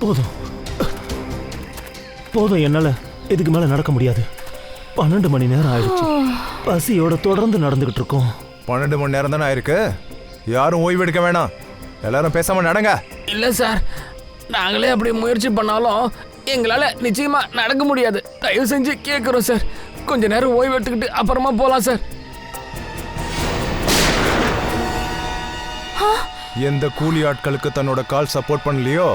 போதும் போதும், என்னால இதுக்கு மேல நடக்க முடியாது. 12 மணி நேரம் ஆயிடுச்சு. பசியோட தொடர்ந்து நடந்துகிட்டு இருக்கோம். 12 மணி நேரம் தானே ஆயிருக்கு. யாரும் ஓய்வு எடுக்க வேணாம், எல்லாரும் பேசாம நடங்க. இல்ல சார், நாங்களே அப்படி முயற்சி பண்ணாலும் எங்களால நிச்சயமா நடக்க முடியாது. தயவு செஞ்சு கேட்குறோம் சார், கொஞ்ச நேரம் ஓய்வு எடுத்துக்கிட்டு அப்புறமா போலாம் சார். எந்த கூலி ஆட்களுக்கு தன்னோட கால் சப்போர்ட் பண்ணலையோ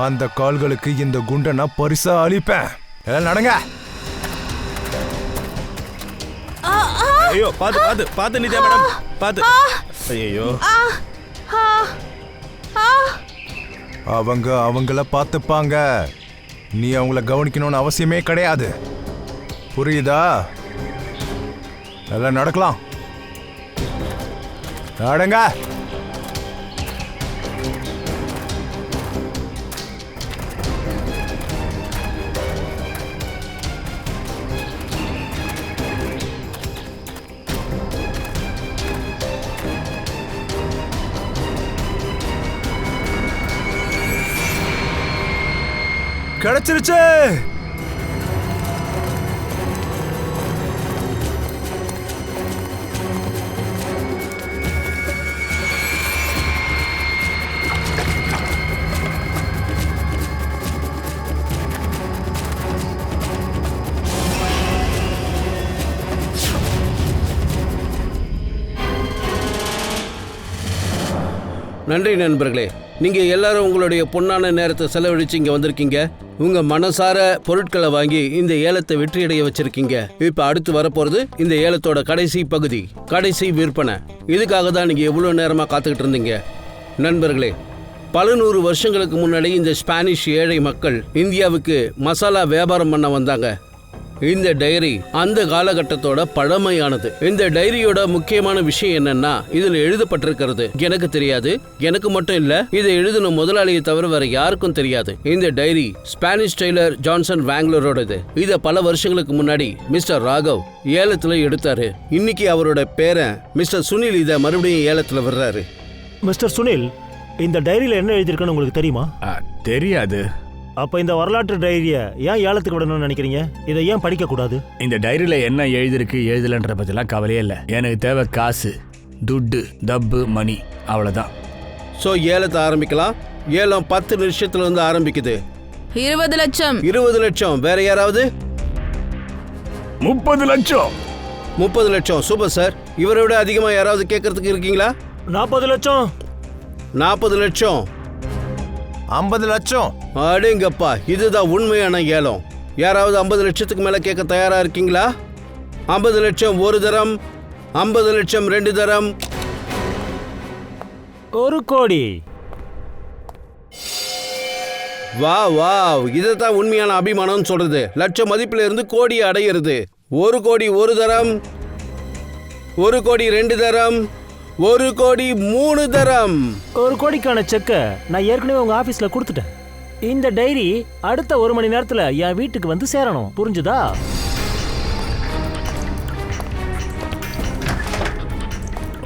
அந்த கால்களுக்கு இந்த குண்டை நான் பரிசா அளிப்பேன். எல்லாம் நடங்க. ஐயோ, பாத்து பாத்து பாத்து நித்யா மேடம், பாத்து. ஐயோ, அவங்க அவங்கள பார்த்துப்பாங்க. நீ அவங்கள கவனிக்கணும்னு அவசியமே கிடையாது. புரியுதா? எல்லாம் நடக்கலாம். நடங்க. கிடைச்சிருச்சு. நன்றி நண்பர்களே, நீங்க எல்லாரும் உங்களுடைய பொன்னான நேரத்தை செலவழிச்சு இங்க வந்திருக்கீங்க. உங்க மனசார பொருட்களை வாங்கி இந்த ஏலத்தை வெற்றியடைய வச்சிருக்கீங்க. இப்ப அடுத்து வரப்போறது இந்த ஏலத்தோட கடைசி பகுதி, கடைசி விற்பனை. இதுக்காக தான் நீங்க எவ்வளவு நேரமா காத்துக்கிட்டு இருந்தீங்க. நண்பர்களே, பல 100 வருஷங்களுக்கு முன்னாடி இந்த ஸ்பானிஷ் ஏழை மக்கள் இந்தியாவுக்கு மசாலா வியாபாரம் பண்ண வந்தாங்க. இந்த டைரி அந்த காலகட்டத்தோட பழமையானது. இந்த டைரியோட முக்கியமான விஷயம் என்னன்னா, இதுல எழுதப்பட்டிருக்கிறது எனக்கு தெரியாது, எனக்கு மட்டும் இல்ல, இதை எழுதின முதலாளியை தவிர வேற யாருக்கும் தெரியாது. இந்த டைரி ஸ்பானிஷ் டெய்லர் ஜான்சன் வாங்லரோடது. இத பல வருஷங்களுக்கு முன்னாடி மிஸ்டர் ராகவ் ஏலத்துல எடுத்தாரு. இன்னைக்கு அவரோட பேரன் மிஸ்டர் சுனில் இத மறுபடியும் ஏலத்துல வர்றாரு. மிஸ்டர் சுனில், இந்த டைரியில என்ன எழுதியிருக்குன்னு உங்களுக்கு தெரியுமா? தெரியாது. அப்ப இந்த வரலாற்று டைரியை ஏன் ஏலத்துக்கு விடணும்னு நினைக்கிறீங்க? இதை ஏன் படிக்க கூடாது? இந்த டைரியில என்ன எழுதிருக்கு எழுதலன்ற பத்திலாம் கவலையே இல்லை. எனக்கு தேவை காசு, துட்டு, டப்பு, மணி, அவ்வளவுதான். சோ ஏலத்தை ஆரம்பிக்கலாம். ஏலம் 10 நிமிஷத்துல இருந்து ஆரம்பிக்குது. 20 லட்சம். 20 லட்சம். வேற யாராவது? 30 லட்சம். 30 லட்சம். Super sir. இவரை விட அதிகமா யாராவது கேட்கறதுக்கு இருக்கீங்களா? 40 லட்சம். 40 லட்சம். 50 லட்சம். அடேங்கப்பா, இதுதான் உண்மையான ஏலம். யாராவது 50 லட்சத்துக்கு மேல கேட்க தயாரா இருக்கீங்களா? 50 லட்சம் ஒரு தரம், 50 லட்சம் 2 தரம், 1 கோடி. வா வா, இதுதான் உண்மையான அபிமானம் சொல்றது. லட்சம் மதிப்பில இருந்து கோடி அடையிறது. 1 கோடி ஒரு தரம், 1 கோடி 2 தரம், 1 கோடி 3 தரம். 1 கோடிக்கான செக்கை நான் ஏற்கனவே உங்க ஆபீஸ்ல கொடுத்துட்டேன். இந்த டைரி அடுத்த 1 மணி நேரத்துல என் வீட்டுக்கு வந்து சேரணும். புரிஞ்சுதா?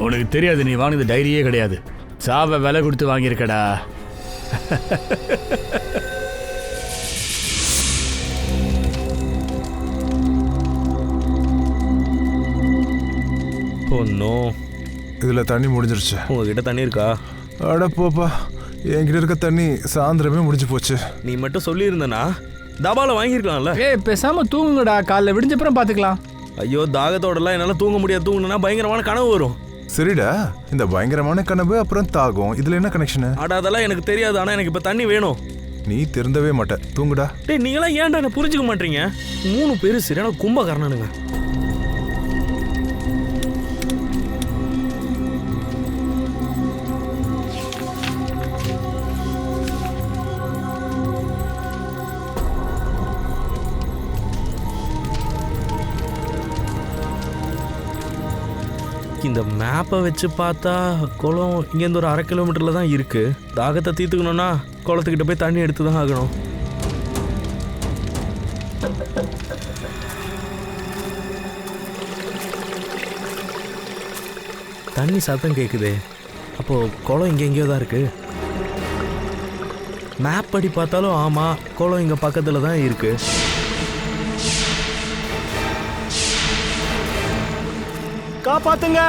உனக்கு தெரியாது, நீ வாங்கினது டைரியே கிடையாது. சாவை விலை கொடுத்து வாங்கியிருக்கடா. ஒன்னும் இதுல தண்ணி முடிஞ்சிருச்சு. உங்ககிட்ட தண்ணி இருக்கா? அட போப்பா, என்கிட்ட இருக்க தண்ணி சாயந்தரமே முடிஞ்சு போச்சு. நீ மட்டும் சொல்லியிருந்தனா தபால வாங்கியிருக்கலாம்ல. பேசாம தூங்குங்கடா, காலைல விடிஞ்சப்புறம் பாத்துக்கலாம். ஐயோ, தாகத்தோடலாம் என்னால் தூங்க முடியாது. தூங்குனா பயங்கரமான கனவு வரும். சரிடா, இந்த பயங்கரமான கனவு அப்புறம் தாகம், இதுல என்ன கனெக்ஷனு? அட அதெல்லாம் எனக்கு தெரியாது, ஆனால் எனக்கு இப்போ தண்ணி வேணும். நீ திருந்தவே மாட்ட, தூங்குடா. டேய், நீங்களாம் ஏன்டா என்ன புரிஞ்சுக்க மாட்டீங்க? 3 பேர் சரியான கும்பகர்ணனுங்க. இந்த மேப்பை வச்சு பார்த்தா குளம் இங்கேருந்து ஒரு 1/2 கிலோமீட்டரில் தான் இருக்குது. தாகத்தை தீர்த்துக்கணும்னா குளத்துக்கிட்ட போய் தண்ணி எடுத்து தான் ஆகணும். தண்ணி சத்தம் கேட்குதே, அப்போது குளம் இங்கே எங்கேயோ தான் இருக்குது. மேப் படி பார்த்தாலும் ஆமாம், குளம் இங்கே பக்கத்தில் தான் இருக்கு. காப்பாத்துங்க,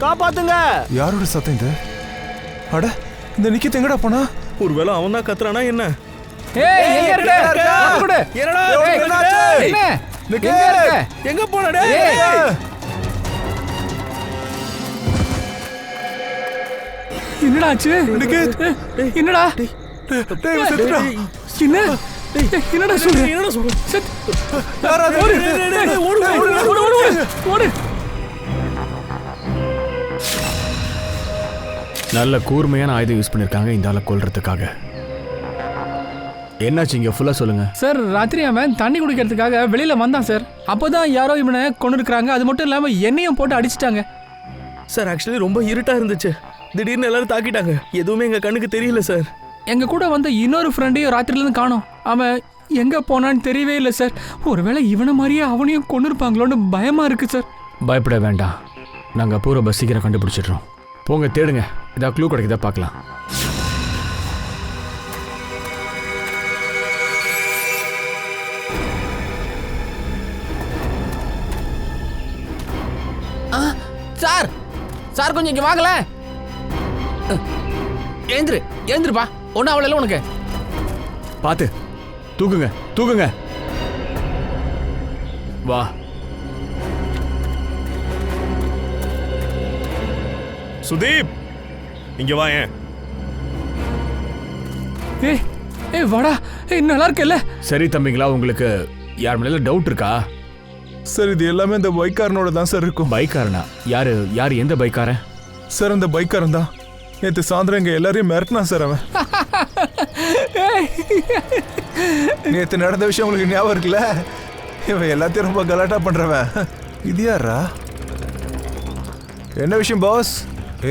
காப்பாத்துங்க! யாரோட சத்தம் இது? அட, இந்த நிக்கித் எங்கடா போனா? ஒருவேளை அவன் தான் கத்துறானா என்ன? ஏய் எங்க இருக்க? குடு. என்னடா என்ன? எங்க இருக்க? எங்க போனடே? என்னடா ஆச்சு? நிக்கித், என்னடா? டேய் இவன் செத்துட்டான். என்ன? என்னடா சொல்ற? என்னடா சொல்ற? யாரா அது? ஓடு. நல்ல கூர்மையான ஆயுதம் யூஸ் பண்ணிருக்காங்க இந்த ஆளை கொல்றதுக்காக. என்னாச்சு இங்க ஃபுல்லா சொல்லுங்க. சார், ராத்திரி அவன் தண்ணி குடிக்கிறதுக்காக வெளியில வந்தான் சார். அப்போதான் யாரோ இவனை கொண்டு இருக்காங்க. அது மட்டும் இல்லாம என்னையும் போட்டு அடிச்சிட்டாங்க. சார், ஆக்சுவலி ரொம்ப இருட்டா இருந்துச்சு. திடீர்னு எல்லாரும் தாக்கிட்டாங்க. எதுவுமே எங்க கண்ணுக்கு தெரியல சார். எங்க கூட வந்த இன்னொரு ஃப்ரெண்டையும் ராத்திரில இருந்து காணோம். அவன் எங்க போனான்னு தெரியவே இல்லை சார். ஒருவேளை இவனை மாதிரியே அவனையும் கொண்டு இருப்பாங்களோன்னு பயமா இருக்கு சார். பயப்பட வேண்டாம், நாங்க பூரா பஸ் சீக்கிரம் கண்டுபிடிச்சிடுறோம். போங்க தேடுங்க, ஏதாவது க்ளூ கிடைக்குதா பார்க்கலாம். சார், சார் கொஞ்சம் இங்க வாங்கல. ஏந்திருப்பா, ஒன்னும் அவ்வளோ உனக்கு. பார்த்து தூக்குங்க, தூக்குங்க. வா. சுதீப், இங்க வா. ஏய் வாடா. நல்லா இருக்கல? சரி தம்பிங்களா, உங்களுக்கு யார் மேல டவுட் இருக்கா? சார், இது எல்லாமே இந்த பைக்காரனோட தான் சார் இருக்கும். பைக்காரனா? யாரு எந்த பைக்காரன்? சார், அந்த பைக்காரன் தான். நேற்று சாயந்தரம் எங்க எல்லாரையும் மிரட்டினா சார் அவன். நேற்று நடந்த விஷயம் உங்களுக்கு ஞாபகம் இருக்குல்ல? இவன் எல்லாத்தையும் ரொம்ப கலாட்டா பண்றவன். இது யாரா? என்ன விஷயம் பாஸ்?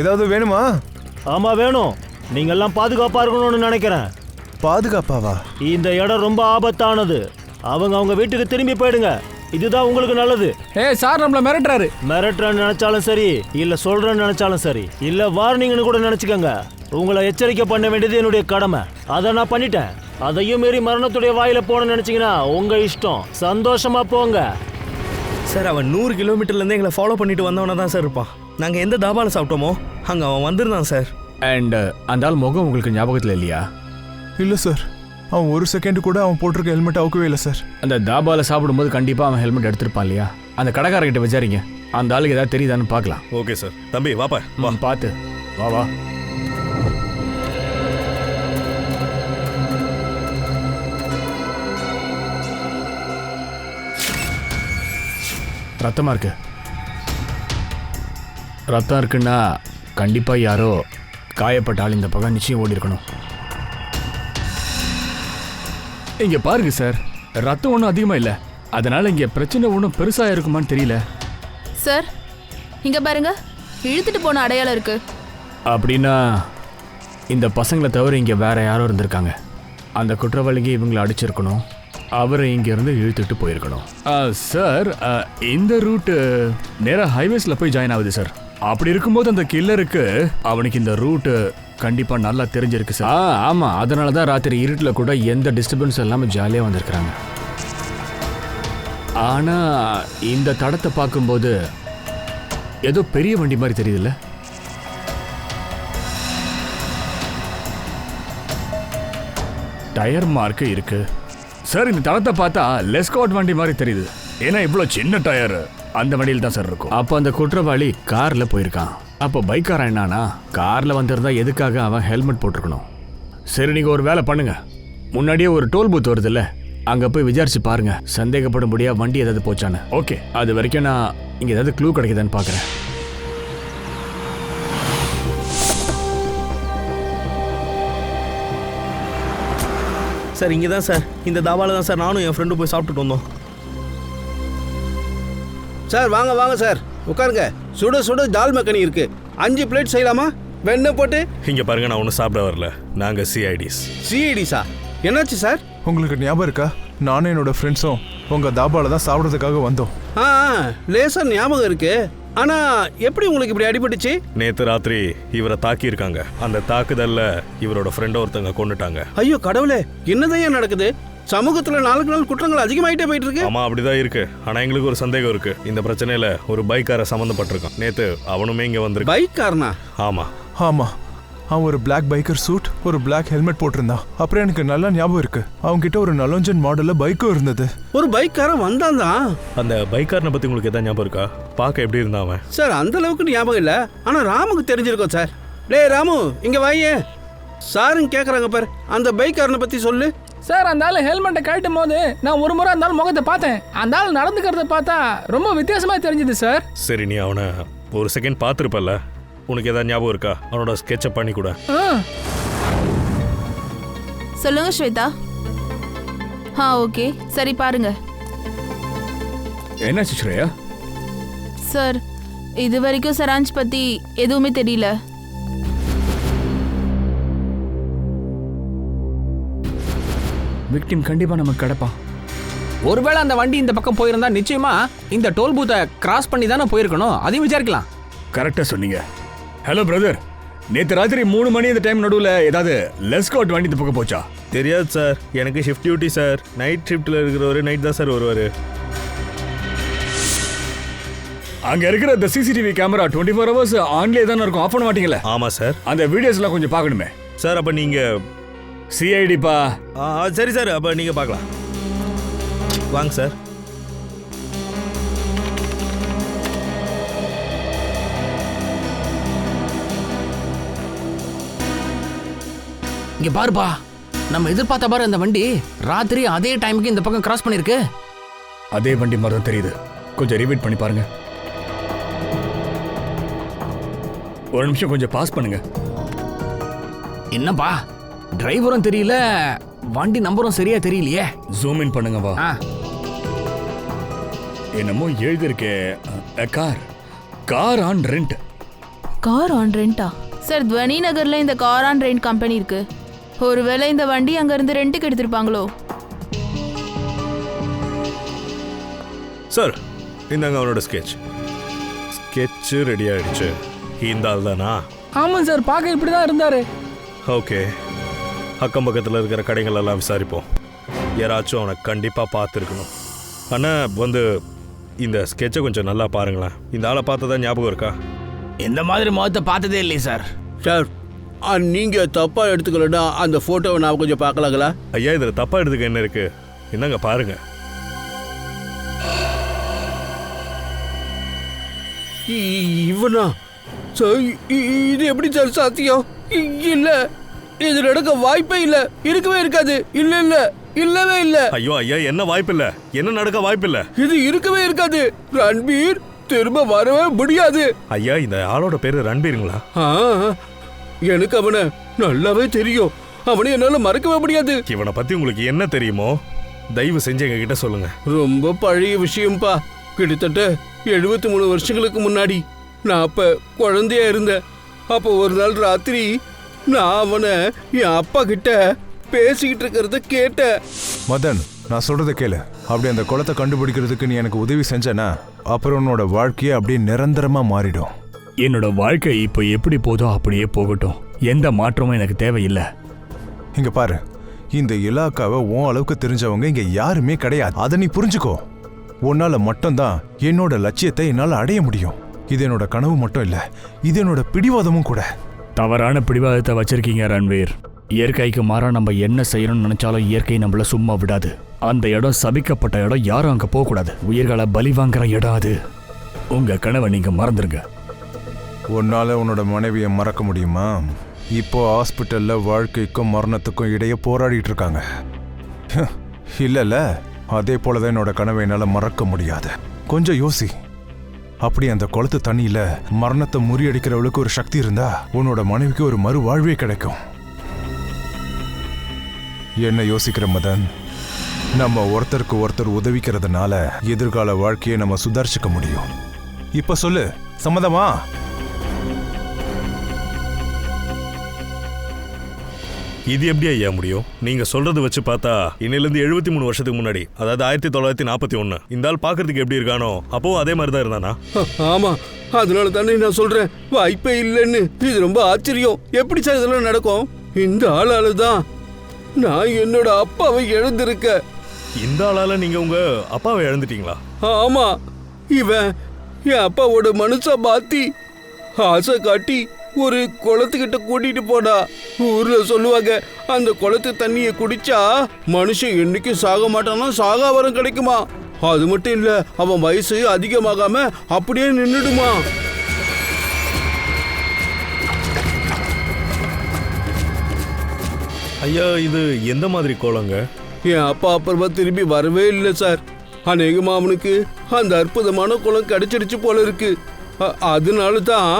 ஏதாவது வேணுமா? ஆமா வேணும். நீங்க எல்லாம் பாதுகாப்பா இருக்கணும்னு நினைக்கிறேன். பாதுகாப்பாவா? இந்த இடம் ரொம்ப ஆபத்தானது. அவங்க வீட்டுக்கு திரும்பி போயிடுங்க. இதுதான் உங்களுக்கு நல்லது. ஏய் சார், நம்மள மிரட்டுறாரு. மிரட்டுறேன்னு நினைச்சாலும் சரி, இல்ல சொல்றேன்னு நினைச்சாலும் சரி, இல்ல வார்னிங்னு கூட நினைச்சுக்கோங்க. உங்களை எச்சரிக்கை பண்ண வேண்டியது என்னுடைய கடமை. அதை நான் பண்ணிட்டேன். அதையும் மீறி மரணத்துடைய வாயில போன நினைச்சீங்கன்னா உங்க இஷ்டம். சந்தோஷமா போங்க. சார், அவன் 100 கிலோமீட்டர்லேருந்து எங்களை ஃபாலோ பண்ணிட்டு வந்தவன தான் சார் இருப்பான். நாங்கள் எந்த தாபால சாப்பிட்டோமோ அங்கே அவன் வந்திருந்தான் சார். அண்ட் அந்த ஆள் முகம் உங்களுக்கு ஞாபகத்தில் இல்லையா? இல்ல சார், அவன் ஒரு செகண்ட் கூட அவன் போட்டிருக்க ஹெல்மெட் அவுக்கவே இல்லை சார். அந்த தாபால சாப்பிடும்போது கண்டிப்பா அவன் ஹெல்மெட் எடுத்திருப்பான் இல்லையா? அந்த கடைக்காரர்கிட்ட விசாரிங்க, அந்த ஆளுக்கு ஏதாவது தெரியுதான்னு பார்க்கலாம். Okay sir. தம்பி வாப்பா. பார்த்து வா. ரத்தமா இருக்கு. ரத்தம் இருக்குன்னா கண்டிப்பா யாரோ காயப்பட்ட ஆள் இந்த பக்கம் நிச்சயம் ஓடி இருக்கணும். இங்க பாருங்க சார், ரத்தம் ஒன்றும் அதிகமா இல்லை. அதனால இங்க பிரச்சனை ஒன்றும் பெருசா இருக்குமான்னு தெரியல. சார், இங்க பாருங்க, இழுத்துட்டு போன அடையாளம் இருக்கு. அப்படின்னா இந்த பசங்களை தவிர இங்க வேற யாரோ இருந்திருக்காங்க. அந்த குற்றவாளிங்க இவங்களை அடிச்சிருக்கணும், அவரை இங்க இருந்து இழுத்துட்டு போயிருக்கணும். சார், இந்த ரூட்டு நேரா ஹைவேஸ்ல போய் ஜாயின் ஆகுது சார். அப்படி இருக்கும்போது அந்த கில்லருக்கு அவனுக்கு இந்த ரூட்டு கண்டிப்பா நல்லா தெரிஞ்சிருக்கு சார். ஆமா, அதனாலதான் ராத்திரி இருட்டுல கூட எந்த டிஸ்டர்பன்ஸ் இல்லாம ஜாலியா வந்திருக்கிறாங்க. ஆனா இந்த தடத்தை பார்க்கும்போது ஏதோ பெரிய வண்டி மாதிரி தெரியுதுல்ல? டயர் மார்க்கு இருக்கு சார். இந்த தடத்தை பார்த்தா லெஸ்காட் வண்டி மாதிரி தெரியுது. ஏன்னா இவ்வளோ சின்ன டயர் அந்த வண்டியில் தான் சார் இருக்கும். அப்போ அந்த குற்றவாளி கார்ல போயிருக்கான். அப்போ பைக்காரன் என்னன்னா, கார்ல வந்திருந்தா எதுக்காக அவன் ஹெல்மெட் போட்டிருக்கணும்? சரி, நீங்க ஒரு வேலை பண்ணுங்க. முன்னாடியே ஒரு டோல் பூத் வருது இல்ல, அங்க போய் விசாரிச்சு பாருங்க. சந்தேகப்படும்படியா வண்டி ஏதாவது போச்சானு. ஓகே, அது வரைக்கும் நான் இங்க ஏதாவது க்ளூ கிடைக்குதான்னு பாக்குறேன். சார், இங்கே தான் சார், இந்த தாபால தான் சார் நானும் என் ஃப்ரெண்டு போய் சாப்பிட்டுட்டு வந்தோம். சார் வாங்க வாங்க சார், உட்காருங்க. சுட சுட தால் மக்கனி இருக்கு. 5 பிளேட் செய்யலாமா? வெண்ணெய் போட்டு. இங்க பாருங்க, நான் ஒன்றும் சாப்பிட வரல. நாங்க சிஐடிஸ். சிஐடிஸா? என்னாச்சு சார்? உங்களுக்கு ஞாபகம் இருக்கா? நானும் என்னோட ஃப்ரெண்ட்ஸும் உங்க தாபால தான் சாப்பிட்றதுக்காக வந்தோம். லேசா ஞாபகம் இருக்கு. ஆனா எப்படி உங்களுக்கு இப்படி அடிபட்டுச்சு? நேத்து ராத்திரி இவரை தாக்கியிருக்காங்க. அந்த தாக்குதல்ல இவரோட ஃப்ரெண்ட் ஒருத்தங்க கொண்டுட்டாங்க. ஐயோ கடவுளே, என்னதான் நடக்குது? சமூகத்துல நாளுக்கு நாள் குற்றங்கள் அதிகமாயிட்டே போயிட்டு இருக்கு. ஆமா, அப்படிதான் இருக்கு. ஆனா எங்களுக்கு ஒரு சந்தேகம் இருக்கு. இந்த பிரச்சனையில ஒரு பைக்கார சம்பந்தப்பட்டிருக்கான். நேத்து அவனுமே இங்க வந்திருக்கு. பைக் காரனா? ஆமா ஆமா, அவன் ஒரு பிளாக் பைக்கர் சூட், ஒரு பிளாக் ஹெல்மெட் போட்டிருந்தான். அப்புறம் எனக்கு நல்லா ஞாபகம் இருக்கு, அவங்க கிட்ட ஒரு நலோஞ்சன் மாடல்ல பைக்கும் இருந்தது. ஒரு பைக்காரன் வந்தான் தான். அந்த பைக்காரனை பத்தி உங்களுக்கு எதாவது ஞாபகம் இருக்கா? பார்க்க எப்படி இருந்தான் அவன்? சார் அந்த அளவுக்கு ஞாபகம் இல்ல, ஆனா ராமுக்கு தெரிஞ்சிருக்கோம் சார். டேய் ராமு, இங்க வாயே. சாருங்க கேக்குறாங்க பாரு, அந்த பைக்காரனை பத்தி சொல்லு. சார் அந்த ஆள் ஹெல்மெட்டை கழட்டும் போது நான் ஒரு முறை அந்த ஆள் முகத்தை பார்த்தேன். அந்த ஆள் நடந்துக்கிறத பார்த்தா ரொம்ப வித்தியாசமா தெரிஞ்சுது சார். சரி, நீ அவனை ஒரு செகண்ட் பார்த்துருப்பல்ல, உனக்கு ஏதாவது ஞாபகம் இருக்கா? அவனோட ஸ்கெட்சை பண்ணி கூட. சொல்லுங்க ஸ்வேதா. ஓகே, சரி பாருங்க. என்னாச்சு ஸ்ரேயா? சார் இது வரைக்கும் சராஞ்ச் பத்தி எதுவுமே தெரியல. விக்டிம் கண்டிப்பா நமக்கு கிடப்பான். ஒருவேளை அந்த வண்டி இந்த பக்கம் போயிருந்தா நிச்சயமா இந்த டோல் பூத்தை கிராஸ் பண்ணி தானே போயிருக்கணும். அதையும் விசாரிக்கலாம். கரெக்டா சொன்னீங்க. ஹலோ பிரதர், நேற்று ராத்திரி 3 மணி இந்த டைம் நடுவில் ஏதாவது லெஸ்காட் வண்டி இந்த பக்கம் போச்சா? தெரியாது சார், எனக்கு ஷிஃப்ட் டியூட்டி சார். நைட் ஷிஃப்ட்டில் இருக்கிறவரு நைட் தான் சார் வருவார். அங்கே இருக்கிற இந்த சிசிடிவி கேமரா 24 ஹவர்ஸ் ஆன்லேயே தானே இருக்கும், ஆஃப் பண்ண மாட்டீங்களா? ஆமாம் சார். அந்த வீடியோஸ்லாம் கொஞ்சம் பார்க்கணுமே சார். அப்போ நீங்கள் சிஐடிப்பா? சரி சார், அப்போ நீங்கள் பார்க்கலாம். வாங்க சார். இங்க பாருப்பா, நம்ம எதிர்பார்த்த பாரு அந்த வண்டி ராத்திரி அதே டைமுக்கு இந்த பக்கம் கிராஸ் பண்ணிருக்கு. அதே வண்டி மாதிரி தான் தெரியுது. கொஞ்சம் ரிப்பீட் பண்ணி பாருங்க. ஒரு நிமிஷம் கொஞ்சம் பாஸ் பண்ணுங்க. என்னப்பா, டிரைவரும் தெரியல, வண்டி நம்பரும் சரியா தெரியலையே. ஜூம் இன் பண்ணுங்க வா. என்னமோ எழுதிருக்கே, car on rent. Car on ரெண்டா? சார் துவனி நகர்ல இந்த கார் ஆன் ரெண்ட் கம்பெனி இருக்கு. ஒருவேளை இந்த வண்டி அங்க இருந்து ரெண்டுக்கு எடுத்திருப்பாங்களோ? சார் இந்தாங்க அவனோட ஸ்கெட்ச் ரெடி ஆயிடுச்சு. இந்த ஆள் தானா? ஆமாம் சார், பார்க்க இப்படி தான் இருந்தாரு. ஓகே, அக்கம் பக்கத்தில் இருக்கிற கடைகள் எல்லாம் விசாரிப்போம். யாராச்சும் அவனை கண்டிப்பாக பார்த்துருக்கணும். ஆனால் இந்த ஸ்கெட்சை கொஞ்சம் நல்லா பாருங்களேன். இந்த ஆளை பார்த்ததா ஞாபகம் இருக்கா? இந்த மாதிரி முகத்தை பார்த்ததே இல்லை சார். சார் நீங்க தப்பா எடுத்துக்கலன்னா அந்த போட்டோவை நான் கொஞ்சம் பார்க்கலாங்களா? ஐயா, இதில் தப்பாக எடுத்துக்க என்ன இருக்கு? என்னங்க பாருங்க. இவனா சார்? இது எப்படி சார் சாத்தியம்? இல்ல, இது நடக்க வாய்ப்பே இல்ல. இருக்கவே இருக்காது. இல்ல இல்ல, இல்லவே இல்ல. ஐயோ ஐயா, என்ன வாய்ப்பில்லை? என்ன நடக்க வாய்ப்பில்லை? இது இருக்கவே இருக்காது. ரன்பீர் திரும்ப வரவே முடியாது. ஐயா, இந்த ஆளோட பேரு ரன்பீருங்களா? எனக்கு அவனை நல்லாவே தெரியும். அவனை என்னால மறக்கவே முடியாது. இவனை பத்தி உங்களுக்கு என்ன தெரியுமோ தயவு செஞ்சு எங்க கிட்ட சொல்லுங்க. ரொம்ப பழைய விஷயம்பா. கிட்டத்தட்ட 73 வருஷங்களுக்கு முன்னாடி நான் அப்ப குழந்தையா இருந்தேன். அப்போ ஒரு நாள் ராத்திரி நான் அவனை என் அப்பா கிட்ட பேசிக்கிட்டு இருக்கிறத கேட்டேன். மதன், நான் சொல்றத கேளு. அப்படி அந்த குளத்தை கண்டுபிடிக்கிறதுக்கு நீ எனக்கு உதவி செஞ்சனா அப்புறம் உன்னோட வாழ்க்கையே அப்படியே நிரந்தரமா மாறிடும். என்னோட வாழ்க்கை இப்போ எப்படி போதோ அப்படியே போகட்டும். எந்த மாற்றமும் எனக்கு தேவையில்லை. இங்க பாரு, இந்த இலாக்காவை உன் அளவுக்கு தெரிஞ்சவங்க இங்க யாருமே கிடையாது. அதை நீ புரிஞ்சுக்கோ. உன்னால மட்டும்தான் என்னோட லட்சியத்தை என்னால அடைய முடியும். இது என்னோட கனவு மட்டும் இல்ல, இது என்னோட பிடிவாதமும் கூட. தவறான பிடிவாதத்தை வச்சிருக்கீங்க ரன்வீர். இயற்கைக்கு மாறா நம்ம என்ன செய்யணும்னு நினைச்சாலும் இயற்கை நம்மள சும்மா விடாது. அந்த இடம் சபிக்கப்பட்ட இடம், யாரும் அங்க போக கூடாது. உயிர்களை பலி வாங்குற இடம் அது. உங்க கனவை நீங்க மறந்துருங்க. உன்னால உன்னோட மனைவியை மறக்க முடியுமா? இப்போ ஹாஸ்பிட்டல்ல வாழ்க்கைக்கும் மரணத்துக்கும் இடையே போராடிட்டு இருக்காங்க. இல்லல்ல, அதே போலதான் என்னோட கனவை என்னால மறக்க முடியாது. கொஞ்சம் யோசி. அப்படி அந்த குளத்து தண்ணியில மரணத்தை முறியடிக்கிறவளுக்கு ஒரு சக்தி இருந்தா உன்னோட மனைவிக்கு ஒரு மறு வாழ்வே கிடைக்கும். என்ன யோசிக்கிற மதன்? நம்ம ஒருத்தருக்கு ஒருத்தர் உதவிக்கிறதுனால எதிர்கால வாழ்க்கையை நம்ம சுதாரிச்சுக்க முடியும். இப்ப சொல்லு, சம்மதமா? இது எப்படி ஐயா முடியும்? நீங்க சொல்றது வச்சு பார்த்தா இன்னிலிருந்து 73 வருஷத்துக்கு முன்னாடி, அதாவது 1941, இந்த ஆள் பாக்குறதுக்கு எப்படி இருக்கானோ அப்போ அதே மாதிரி தான் இருந்தானா? ஆமா, அதனால தானே நான் சொல்றேன் வாய்ப்பே இல்லைன்னு. இது ரொம்ப ஆச்சரியம். எப்படி சார் இதெல்லாம் நடக்கும்? இந்த ஆளால தான் நான் என்னோட அப்பாவை இழந்திருக்க. இந்த ஆளால நீங்க உங்க அப்பாவை இழந்துட்டீங்களா? ஆமா, இவன் என் அப்பாவோட மனசை மாத்தி ஆசை காட்டி ஒரு குளத்துக்கிட்ட கூட்டிட்டு போனா. ஊர்ல சொல்லுவாங்க, அந்த குளத்து தண்ணியை குடிச்சா மனுஷன் என்னைக்கும் சாக மாட்டானா, சாகாவரம் கிடைக்குமா. அது மட்டும் இல்ல, அவன் வயசு அதிகமாகாம அப்படியே நின்னுடுமா. ஐயா, இது எந்த மாதிரி கோலங்க? என் அப்பா அப்புறமா திரும்பி வரவே இல்லை சார். அநேகமா அவனுக்கு அந்த அற்புதமான குளம் கிடைச்சிடுச்சு போல இருக்கு. அதனால தான்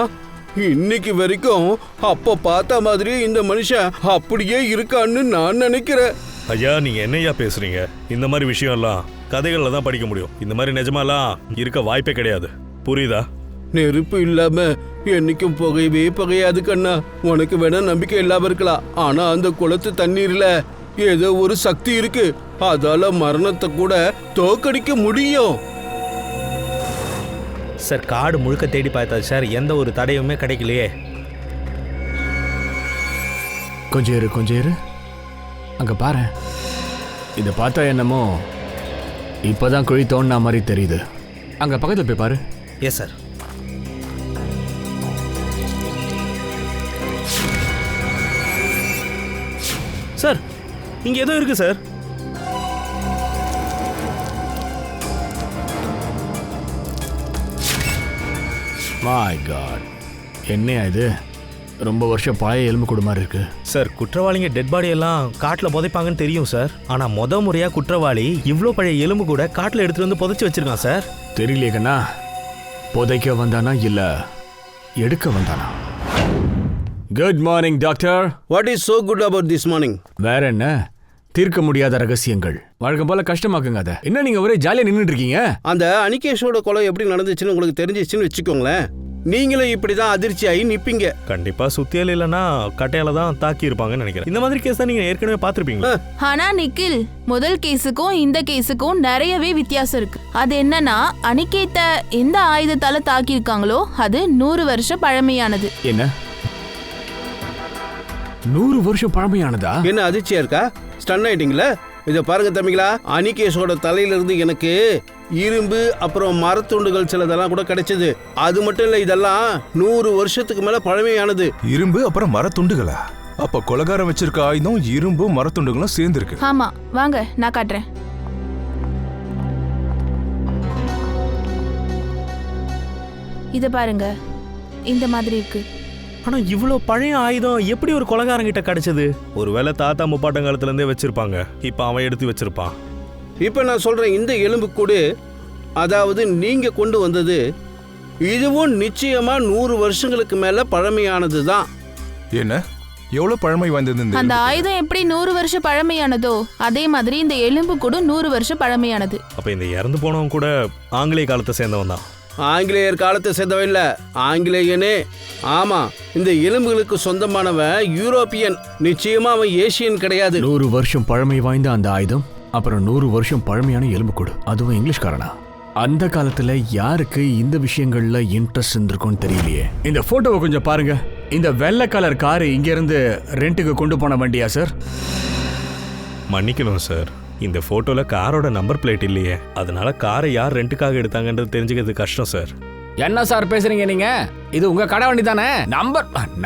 இன்னைக்கு வரைக்கும் அப்ப பார்த்த மாதிரி இந்த மனுஷன் அப்படியே இருக்கான்னு நான் நினைக்கிறேன். ஐயா, நீங்க என்னையா பேசுறீங்க? இந்த மாதிரி விஷயம் எல்லாம் கதைகள்ல தான் படிக்க முடியும். இந்த மாதிரி நிஜமாலாம் இருக்க வாய்ப்பே கிடையாது. புரியுதா? நெருப்பு இல்லாம என்னைக்கும் புகையவே புகையாது கண்ணா. உனக்கு வேணா நம்பிக்கை இல்லாம இருக்கலாம், ஆனா அந்த குளத்து தண்ணீர்ல ஏதோ ஒரு சக்தி இருக்கு. அதால மரணத்தை கூட தோக்கடிக்க முடியும். சார், காடு முழுக்க தேடி பார்த்தாச்சு சார், எந்த ஒரு தடையுமே கிடைக்கலையே. கொஞ்சம் இரு. அங்க பாரு, இதை பார்த்தா என்னமோ இப்பதான் குழி தோண்டின மாதிரி தெரியுது. அங்க பக்கத்துல போய் பாரு. Yes sir. சார், இங்க ஏதோ இருக்கு சார். மை காட், என்னையா இது? ரொம்ப வருஷம் பழைய எலும்பு கூடு மாதிரி இருக்கு. சார், குற்றவாளிங்க டெட் பாடி எல்லாம் காட்டில் புதைப்பாங்கன்னு தெரியும் சார். ஆனால் முறையாக குற்றவாளி இவ்வளோ பழைய எலும்பு கூட காட்டில் எடுத்துகிட்டு வந்து புதைச்சி வச்சிருக்கான் சார். தெரியலையே கண்ணா, புதைக்க வந்தானா இல்லை எடுக்க வந்தானா? Good morning doctor. What is so good about this morning? வேற என்ன, தீர்க்க முடியாத ரகசியங்கள். வழக்கம் போல கஷ்டமாக்குங்க அதை. என்ன நீங்க ஒரே ஜாலியா நின்றுட்டு இருக்கீங்க? அந்த அனிகேஷோட கொலை எப்படி நடந்துச்சுன்னு உங்களுக்கு தெரிஞ்சிச்சுன்னு வச்சுக்கோங்களேன், நீங்களும் இப்படிதான் அதிர்ச்சி ஆகி நிப்பீங்க. கண்டிப்பா சுத்தியல் இல்லைன்னா கட்டையால தான் தாக்கி இருப்பாங்கன்னு நினைக்கிறேன். இந்த மாதிரி கேஸ் தான் நீங்க ஏற்கனவே பார்த்திருப்பீங்களா? ஆனா நிக்கில், முதல் கேஸுக்கும் இந்த கேஸுக்கும் நிறையவே வித்தியாசம் இருக்கு. அது என்னன்னா, அனிகேத்த எந்த ஆயுதத்தால தாக்கி இருக்காங்களோ அது 100 வருஷம் பழமையானது. என்ன 100 வருஷம் பழமையானதா? என்ன அதிர்ச்சியா இருக்கா? ஸ்டன் ஆயிட்டீங்களா? இதை பாருங்க தம்பிங்களா, அனிகேஷோட தலையிலிருந்து எனக்கு இரும்பு அப்புறம் மரத்துண்டுகள் சிலதெல்லாம் கூட கிடைச்சது. அது மட்டும் இல்ல, இதெல்லாம் 100 வருஷத்துக்கு மேல பழமையானது. இரும்பு அப்புறம் மரத்துண்டுகளா? அப்ப கொலகாரம் வச்சிருக்க ஆயுதம் இரும்பு மரத்துண்டுகளும் சேர்ந்து இருக்கு. ஆமா, வாங்க நான் காட்டுறேன். இத பாருங்க, இந்த மாதிரி இருக்கு. ஆனா இவ்வளோ பழைய ஆயுதம் எப்படி ஒரு கொலைகாரங்கிட்ட கிடைச்சது? ஒருவேளை தாத்தா முப்பாட்டங்காலத்துல இருந்தே வச்சிருப்பாங்க. இப்ப அவன் எடுத்து வச்சிருப்பான். இப்ப நான் சொல்றேன், இந்த எலும்பு கூடு, அதாவது நீங்க கொண்டு வந்தது, இதுவும் நிச்சயமா 100 வருஷங்களுக்கு மேல பழமையானது தான். என்ன எவ்வளவு பழமை வாய்ந்தது? அந்த ஆயுதம் எப்படி 100 வருஷம் பழமையானதோ அதே மாதிரி இந்த எலும்பு கூட 100 வருஷம் பழமையானது. அப்ப இந்த இறந்து போனவன் கூட ஆங்கிலேய காலத்தை சேர்ந்தவன் தான். ஆங்கிலேயர் காலத்தை சேர்ந்தவன் இல்ல, ஆங்கிலேயனே. ஆமா, இந்த எலும்புகளுக்கு சொந்தமானவன் யூரோப்பியன். நிச்சயமா அவன் ஏசியன் கிடையாது. 100 வருஷம் பழமை வாய்ந்த அந்த ஆயுதம், அப்புறம் 100 வருஷம் பழமையான எலும்புக்கூடு, அதுவும் இங்கிலீஷ்காரனா? அந்த காலத்துல யாருக்கு இந்த விஷயங்கள்ல இன்ட்ரெஸ்ட் இருந்திருக்கும்னு தெரியலையே. இந்த போட்டோவை கொஞ்சம் பாருங்க. இந்த வெள்ளை கலர் காரு இங்க இருந்து ரெண்டுக்கு கொண்டு போன வண்டியா சார்? மன்னிக்கணும் சார், இந்த போட்டோல காரோட நம்பர் பிளேட் இல்லையே. அதனால காரை யார் ரெண்டுக்காக எடுத்தாங்கன்றது தெரிஞ்சுக்கிறது கஷ்டம் சார். என்ன சார் பேசுறீங்க நீங்க? இது உங்க கடை வண்டி தானே?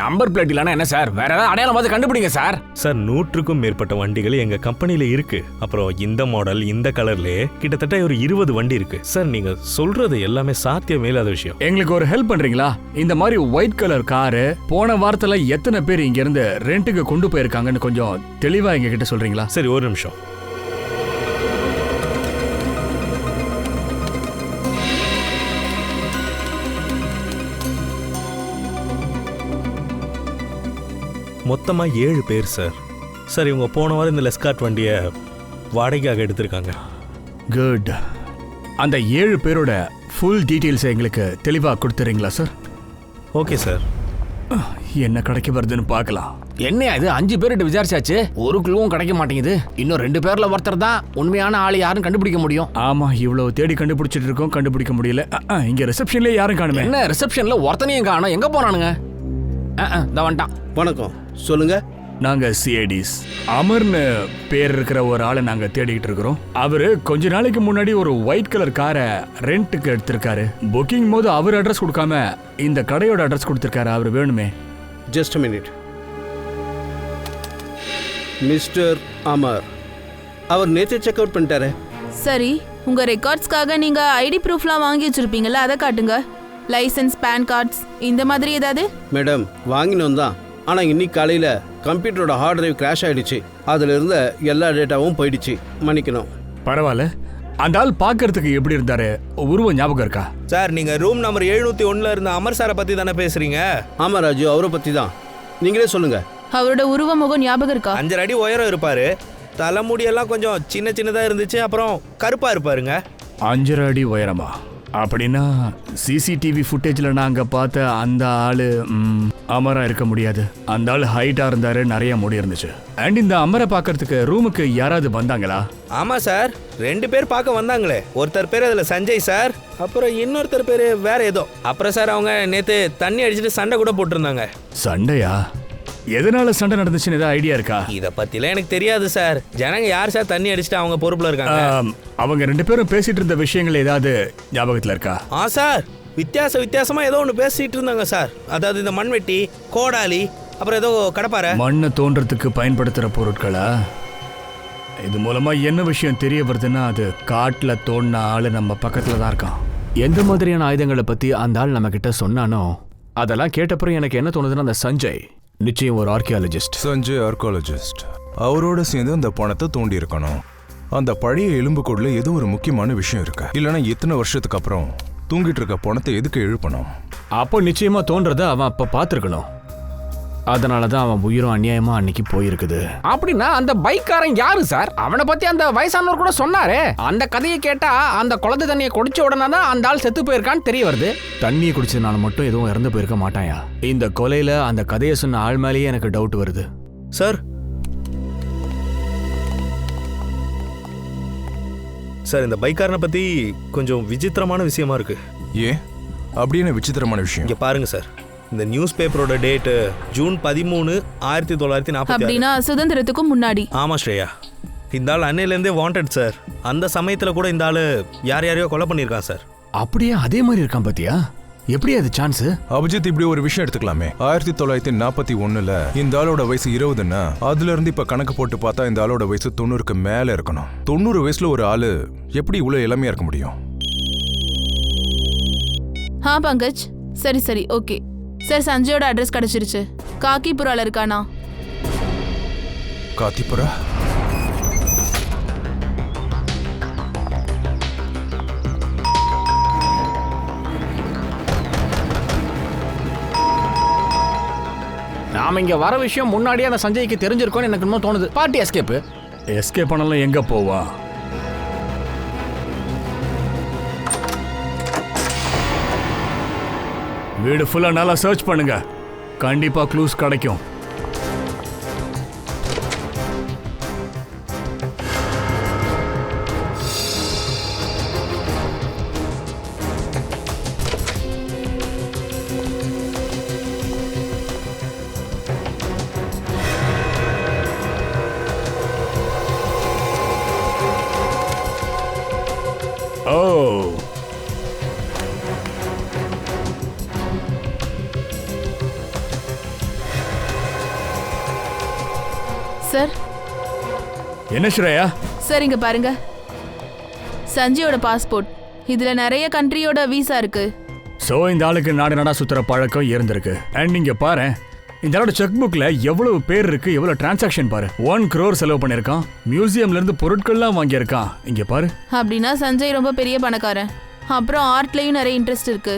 நம்பர் பிளேட் இல்லனா என்ன சார்? வேற ஏதாவது அடையாளம் பார்த்து கண்டுபிடிங்க சார். சார், 100க்கும் மேற்பட்ட வண்டிகள் எங்க கம்பெனில இருக்கு. அப்புறம் இந்த மாடல் இந்த கலர்லயே கிட்டத்தட்ட ஒரு 20 வண்டி இருக்கு சார். நீங்க சொல்றது எல்லாமே சாத்தியமே இல்லாத விஷயம். எங்களுக்கு ஒரு ஹெல்ப் பண்றீங்களா? இந்த மாதிரி ஒயிட் கலர் காரு போன வாரத்துல எத்தனை பேர் இங்க இருந்து ரெண்டுக்கு கொண்டு போயிருக்காங்கன்னு கொஞ்சம் தெளிவா எங்க கிட்ட சொல்றீங்களா? சரி, ஒரு நிமிஷம். மொத்தமா 7 பேர் சார். சார், இவங்க போன வாரம் இந்த லெஸ்கார்ட் வண்டியை வாடகைக்காக எடுத்திருக்காங்க. குட். அந்த 7 பேரோட ஃபுல் டீட்டெயில்ஸ் எங்களுக்கு தெளிவாக கொடுத்துறீங்களா சார்? Okay sir. என்ன கிடைக்க வருதுன்னு பார்க்கலாம். என்ன இது 5 பேர்கிட்ட விசாரிச்சாச்சு, ஒரு குழுவும் கிடைக்க மாட்டேங்குது. இன்னும் 2 பேர்ல ஒருத்தர் தான் உண்மையான ஆள் யாரும் கண்டுபிடிக்க முடியும். ஆமா, இவ்வளவு தேடி கண்டுபிடிச்சிட்டு இருக்கோம், கண்டுபிடிக்க முடியல. இங்க ரிசப்ஷன்ல யாரும் காணுமே. என்ன ரிசப்ஷன்ல ஒருத்தனையும் காணோம், எங்க போறானுங்க? இந்த வந்துட்டான். வணக்கம், சொல்லுங்க. நாங்க சிஐடிஸ். அமர்னு பேர் இருக்கிற ஒரு ஆளை நாங்க தேடிக்கிட்டு இருக்கிறோம். அவரு கொஞ்ச நாளைக்கு முன்னாடி ஒரு ஒயிட் கலர் காரை ரெண்ட்டுக்கு எடுத்திருக்காரு. புக்கிங் போது அவர் அட்ரஸ் கொடுக்காம இந்த கடையோட அட்ரஸ் கொடுத்திருக்காரு. அவர் வேணுமே. Just a minute. Mister Amar, அவர் நேற்று செக் அவுட் பண்ணிட்டாரு. சரி, உங்க ரெக்கார்ட்ஸ்க்காக நீங்க ஐடி ப்ரூஃப்லாம் வாங்கி வச்சிருப்பீங்கல்ல, அதை காட்டுங்க. லைசென்ஸ், பேன் கார்ட்ஸ் இந்த மாதிரி ஏதாவது? மேடம், வாங்கினோம் தான். ஆனால் இன்னைக்கு காலையில் கம்ப்யூட்டரோட ஹார்ட் டிரைவ் கிராஷ் ஆகிடுச்சு. அதில் இருந்த எல்லா டேட்டாவும் போயிடுச்சு. மன்னிக்கணும். பரவாயில்ல. அந்த ஆள் பார்க்கறதுக்கு எப்படி இருந்தாரு? உருவம் ஞாபகம் இருக்கா? சார், நீங்க ரூம் நம்பர் 701 இருந்த அமர் சாரை பத்தி தானே பேசுறீங்க? ஆமாம் ராஜு, அவரை பற்றி தான். நீங்களே சொல்லுங்க. அவரோட உருவ முகம் ஞாபகம் இருக்கா? 5 அடி உயரம் இருப்பாரு. தலைமுடியெல்லாம் கொஞ்சம் சின்னதா இருந்துச்சு. அப்புறம் கருப்பா இருப்பாருங்க. 5 அடி உயரமா? அப்படின்னா சிசிடிவி ஃபுட்டேஜில் நாங்கள் பார்த்த அந்த ஆள் அமரா இருக்க முடியாது. அந்த ஆள் ஹைட்டாக இருந்தார், நிறைய முடி இருந்துச்சு. அண்ட் இந்த அமரை பார்க்கறதுக்கு ரூமுக்கு யாராவது வந்தாங்களா? ஆமா சார், 2 பேர் பார்க்க வந்தாங்களே. ஒருத்தர் பேர் அதில் சஞ்சய் சார், அப்புறம் இன்னொருத்தர் பேர் வேற ஏதோ. அப்புறம் சார், அவங்க நேற்று தண்ணி அடிச்சுட்டு சண்டை கூட போட்டிருந்தாங்க. சண்டையா? எதனால சண்டை நடந்துச்சுன்னு ஏதாவது ஐடியா இருக்கா? இதை பற்றிலாம் எனக்கு தெரியாது சார். ஜனங்க யார் சார் தண்ணி அடிச்சுட்டு அவங்க பொறுப்பில் இருக்காங்க? அவங்க 2 பேரும் பேசிட்டு இருந்த விஷயங்கள் ஏதாவது ஞாபகத்தில் இருக்கா? சார், வித்தியாசமா ஏதோ ஒன்று பேசிட்டு இருந்தாங்க சார். அதாவது இந்த மண்வெட்டி, கோடாலி, அப்புறம் ஏதோ கடப்பாரை. மண்ணை தோன்றதுக்கு பயன்படுத்துகிற பொருட்களா? இது மூலமா என்ன விஷயம் தெரிய வருதுன்னா, அது காட்டில் தோண்டின ஆள் நம்ம பக்கத்தில் தான் இருக்கான். எந்த மாதிரியான ஆயுதங்களை பத்தி அந்த ஆள் நம்ம கிட்ட சொன்னானோ அதெல்லாம் கேட்டப்பறம் எனக்கு என்ன தோணுதுன்னா, அந்த சஞ்சய் நிச்சயம் ஒரு ஆர்கியாலஜிஸ்ட். சஞ்சய் ஆர்கியாலஜிஸ்ட். அவரோட சேர்ந்து அந்த பணத்தை தோண்டி இருக்கணும். அந்த பழைய எலும்புக்கூடல ஏதோ ஒரு முக்கியமான விஷயம் இருக்கு. இல்லைன்னா இத்தனை வருஷத்துக்கு அப்புறம் தூங்கிட்டு இருக்க பணத்தை எதுக்கு எழுப்பணும்? அப்போ நிச்சயமா தோன்றத அவன் அப்ப பார்த்துருக்கணும். அதனாலதான் அவன் உயிரும் அநியாயமா அன்னைக்கு போயிருக்குது. அப்படின்னா அந்த பைக்காரன் யாரு சார்? அவனை பத்தி அந்த வயசானவர் கூட சொன்னாரே. அந்த கதையை கேட்டா அந்த குழந்தை தண்ணியை குடிச்ச உடனே தான் அந்த ஆள் செத்து போயிருக்கான்னு தெரிய வருது. தண்ணியை குடிச்சதுனால மட்டும் எதுவும் இறந்து போயிருக்க மாட்டாயா? இந்த கொலையில அந்த கதையை சொன்ன ஆள் மேலேயே எனக்கு டவுட் வருது. சார், இந்த பைக்காரனை பத்தி கொஞ்சம் விசித்திரமான விஷயமா இருக்கு. ஏன் அப்படின்னு விசித்திரமான விஷயம்? இங்க பாருங்க சார், இந்த நியூஸ் பேப்பரோட டேட்டு ஜூன் 13, 1940. அப்படின்னா சுதந்திரத்துக்கும் முன்னாடி. ஆமா ஸ்ரேயா, இந்த ஆள் அன்னையிலேருந்தே வாண்டட் சார். அந்த சமயத்தில் கூட இந்த ஆள் யாரையோ கொலை பண்ணியிருக்கான் சார். அப்படியே அதே மாதிரி இருக்கான் பாத்தியா? எப்படி அது சான்ஸ்? அபிஜித், இப்படி ஒரு விஷயம் எடுத்துக்கலாமே. 1941 இந்த ஆளோட வயசு 20ன்னா அதுல இருந்து இப்ப கணக்கு போட்டு பார்த்தா இந்த ஆளோட வயசு 90க்கு மேல இருக்கணும். 90 வயசுல ஒரு ஆளு எப்படி இவ்வளவு இளமையா இருக்க முடியும்? பங்கஜ், சரி ஓகே சார். சஞ்சயோட அட்ரஸ் கிடைச்சிருச்சு. காக்கிபுரால இருக்கானா? காத்திபுரா? நாம இங்க வர விஷயம் முன்னாடியே அந்த சஞ்சய்க்கு தெரிஞ்சிருக்கோன்னு எனக்கு இன்னும் தோணுது. பார்ட்டி எஸ்கேப் பண்ணலாம். எங்க போவா? வீடு ஃபுல்லா நல்லா சர்ச் பண்ணுங்க. கண்டிப்பா க்ளூஸ் கிடைக்கும். சார். என்ன ஸ்ரேயா? சார், இங்க பாருங்க. சஞ்சயோட பாஸ்போர்ட். இதுல நிறைய கண்ட்ரியோட வீசா இருக்கு. சோ இந்த ஆளுக்கு நாடா சுத்துற பழக்கம் இருந்திருக்கு. அண்ட் நீங்க பாரு, இந்த ஆளோட செக் புக்ல எவ்வளவு பேர் இருக்கு, எவ்வளவு டிரான்சாக்ஷன் பாரு. 1 crore செலவு பண்ணிருக்கான். மியூசியம்ல இருந்து பொருட்கள்லாம் வாங்கியிருக்கான். இங்க பாரு. அப்படின்னா சஞ்சய் ரொம்ப பெரிய பணக்காரன். அப்புறம் ஆர்ட்லயும் நிறைய இன்ட்ரெஸ்ட் இருக்கு.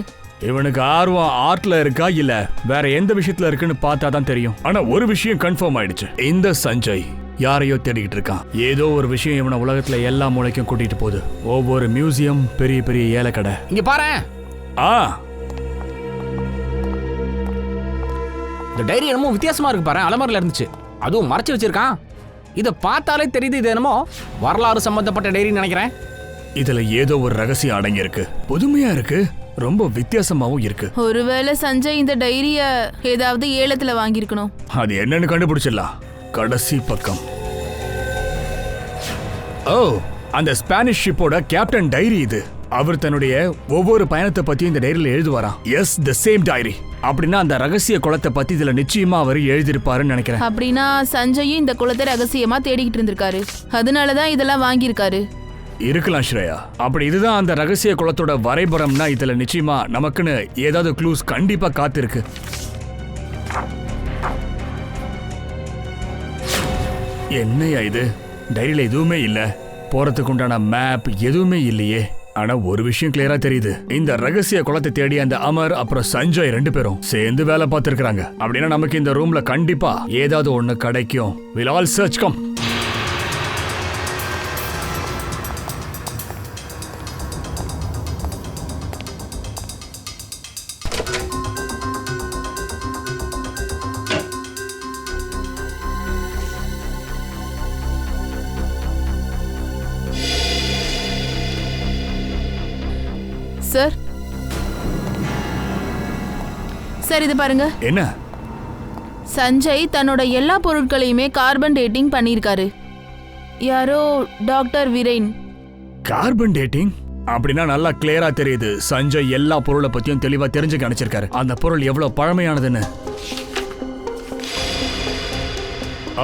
இவனுக்கு ஆர்வம் ஆர்ட்ல இருக்கா இல்ல வேற எந்த விஷயத்துல இருக்குன்னு பார்த்தா தான் தெரியும். ஆனா ஒரு விஷயம் கன்ஃபார்ம் ஆயிடுச்சு. இந்த சஞ்சய் யாரையோ தேடிக்கிட்டு இருக்கான். ஏதோ ஒரு விஷயம் இவனை உலகத்துல எல்லா மூளைக்கும் கூட்டிட்டு போகுது. ஒவ்வொரு மியூசியம், பெரிய பெரிய ஏலக்கடை. இங்க பாரு. இந்த டைரி என்னமோ வித்தியாசமா இருக்கு பாரு, அலமாரில இருந்துச்சு, அதுவும் மறைச்சு வச்சிருக்கான். இதை பார்த்தாலே தெரியுது இது என்னமோ வரலாறு சம்பந்தப்பட்ட டைரின்னு நினைக்கிறேன். இதுல ஏதோ ஒரு ரகசியம் அடங்கி இருக்கு, புதுமையா இருக்கு, ரொம்ப வித்தியாசமாவும் இருக்கு. ஒருவேளை சஞ்சய் இந்த டைரிய ஏதாவது ஏலத்துல வாங்கியிருக்கணும். அது என்னன்னு கண்டுபிடிச்சிடலாம். கடைசி பக்கம். ஓ, அந்த ஸ்பானிஷ் ஷிப்போட கேப்டன் டைரி இது. அவர் தன்னுடைய ஒவ்வொரு பயணத்தை பத்தி இந்த டைரியில எழுதுவாராம். Yes, the same diary. அப்படின்னா அந்த ரகசிய குளத்தை பத்தி இதுல நிச்சயமா அவர் எழுதியிருப்பாருன்னு நினைக்கிறேன். அப்படின்னா சஞ்சயும் இந்த குளத்தை ரகசியமா தேடிக்கிட்டு இருந்திருக்காரு, அதனாலதான் இதெல்லாம் வாங்கியிருக்காரு. இருக்கலாம் ஸ்ரேயா. அப்படி இதுதான் அந்த ரகசிய குளத்தோட வரைபடம்னா இதுல நிச்சயமா நமக்குன்னு ஏதாவது க்ளூஸ் கண்டிப்பா காத்திருக்கு. என்னையா இது, டைரியில எதுவுமே இல்ல, போறதுக்கு உண்டான மேப் எதுவுமே இல்லையே. ஆனா ஒரு விஷயம் கிளியரா தெரியுது, இந்த ரகசிய குளத்தை தேடி அந்த அமர் அப்புறம் சஞ்சய் 2 பேரும் சேர்ந்து வேலை பார்த்திருக்காங்க. அப்படின்னா நமக்கு இந்த ரூம்ல கண்டிப்பா ஏதாவது ஒண்ணு கிடைக்கும். We'll all search, come. Sir, sir இது பாருங்க. என்ன? சஞ்சய் தன்னோட எல்லா பொருட்களையுமே கார்பன் டேட்டிங் பண்ணியிருக்காரு. யாரோ டாக்டர் வீரேன். Carbon dating? அப்படின்னா நல்லா கிளியரா தெரியுது சஞ்சய் எல்லா பொருளை பத்தியும் தெளிவா தெரிஞ்சுக்க நினைச்சிருக்காரு. அந்த பொருள் எவ்வளவு பழமையானதுன்னு.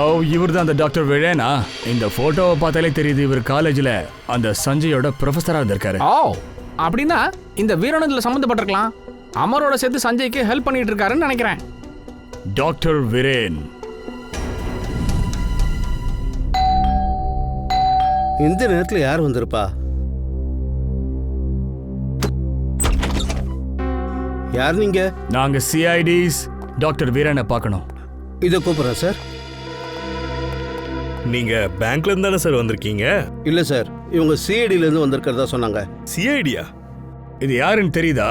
ஓ, இவர் தான் அந்த டாக்டர் வீரேனா? இந்த போட்டோவை பார்த்தாலே தெரியுது இவர் காலேஜ்ல அந்த சஞ்சயோட ப்ரொஃபஸரா இருந்திருக்காரு. ஓ, அப்படின்னா இந்த வீரனதுல சம்பந்தப்பட்டிருக்கலாம். அமரோட சேர்த்து சஞ்சய்க்கு ஹெல்ப் பண்ணிட்டு இருக்காருன்னு நினைக்கிறேன். டாக்டர் வீரேன். இந்த நேரத்தில் யார் வந்திருப்பா? யார் நீங்க? நாங்க சிஐடிஸ் டாக்டர் வீரனை பார்க்கணும். இதை கூப்பிடுறேன் சார். நீங்க பேங்க்ல இருந்து தானே சார் வந்திருக்கீங்க? இல்ல சார், இவங்க சிஐடில இருந்து வந்திருக்கிறதா சொன்னாங்க. சிஐடியா? இது யாருன்னு தெரியுதா?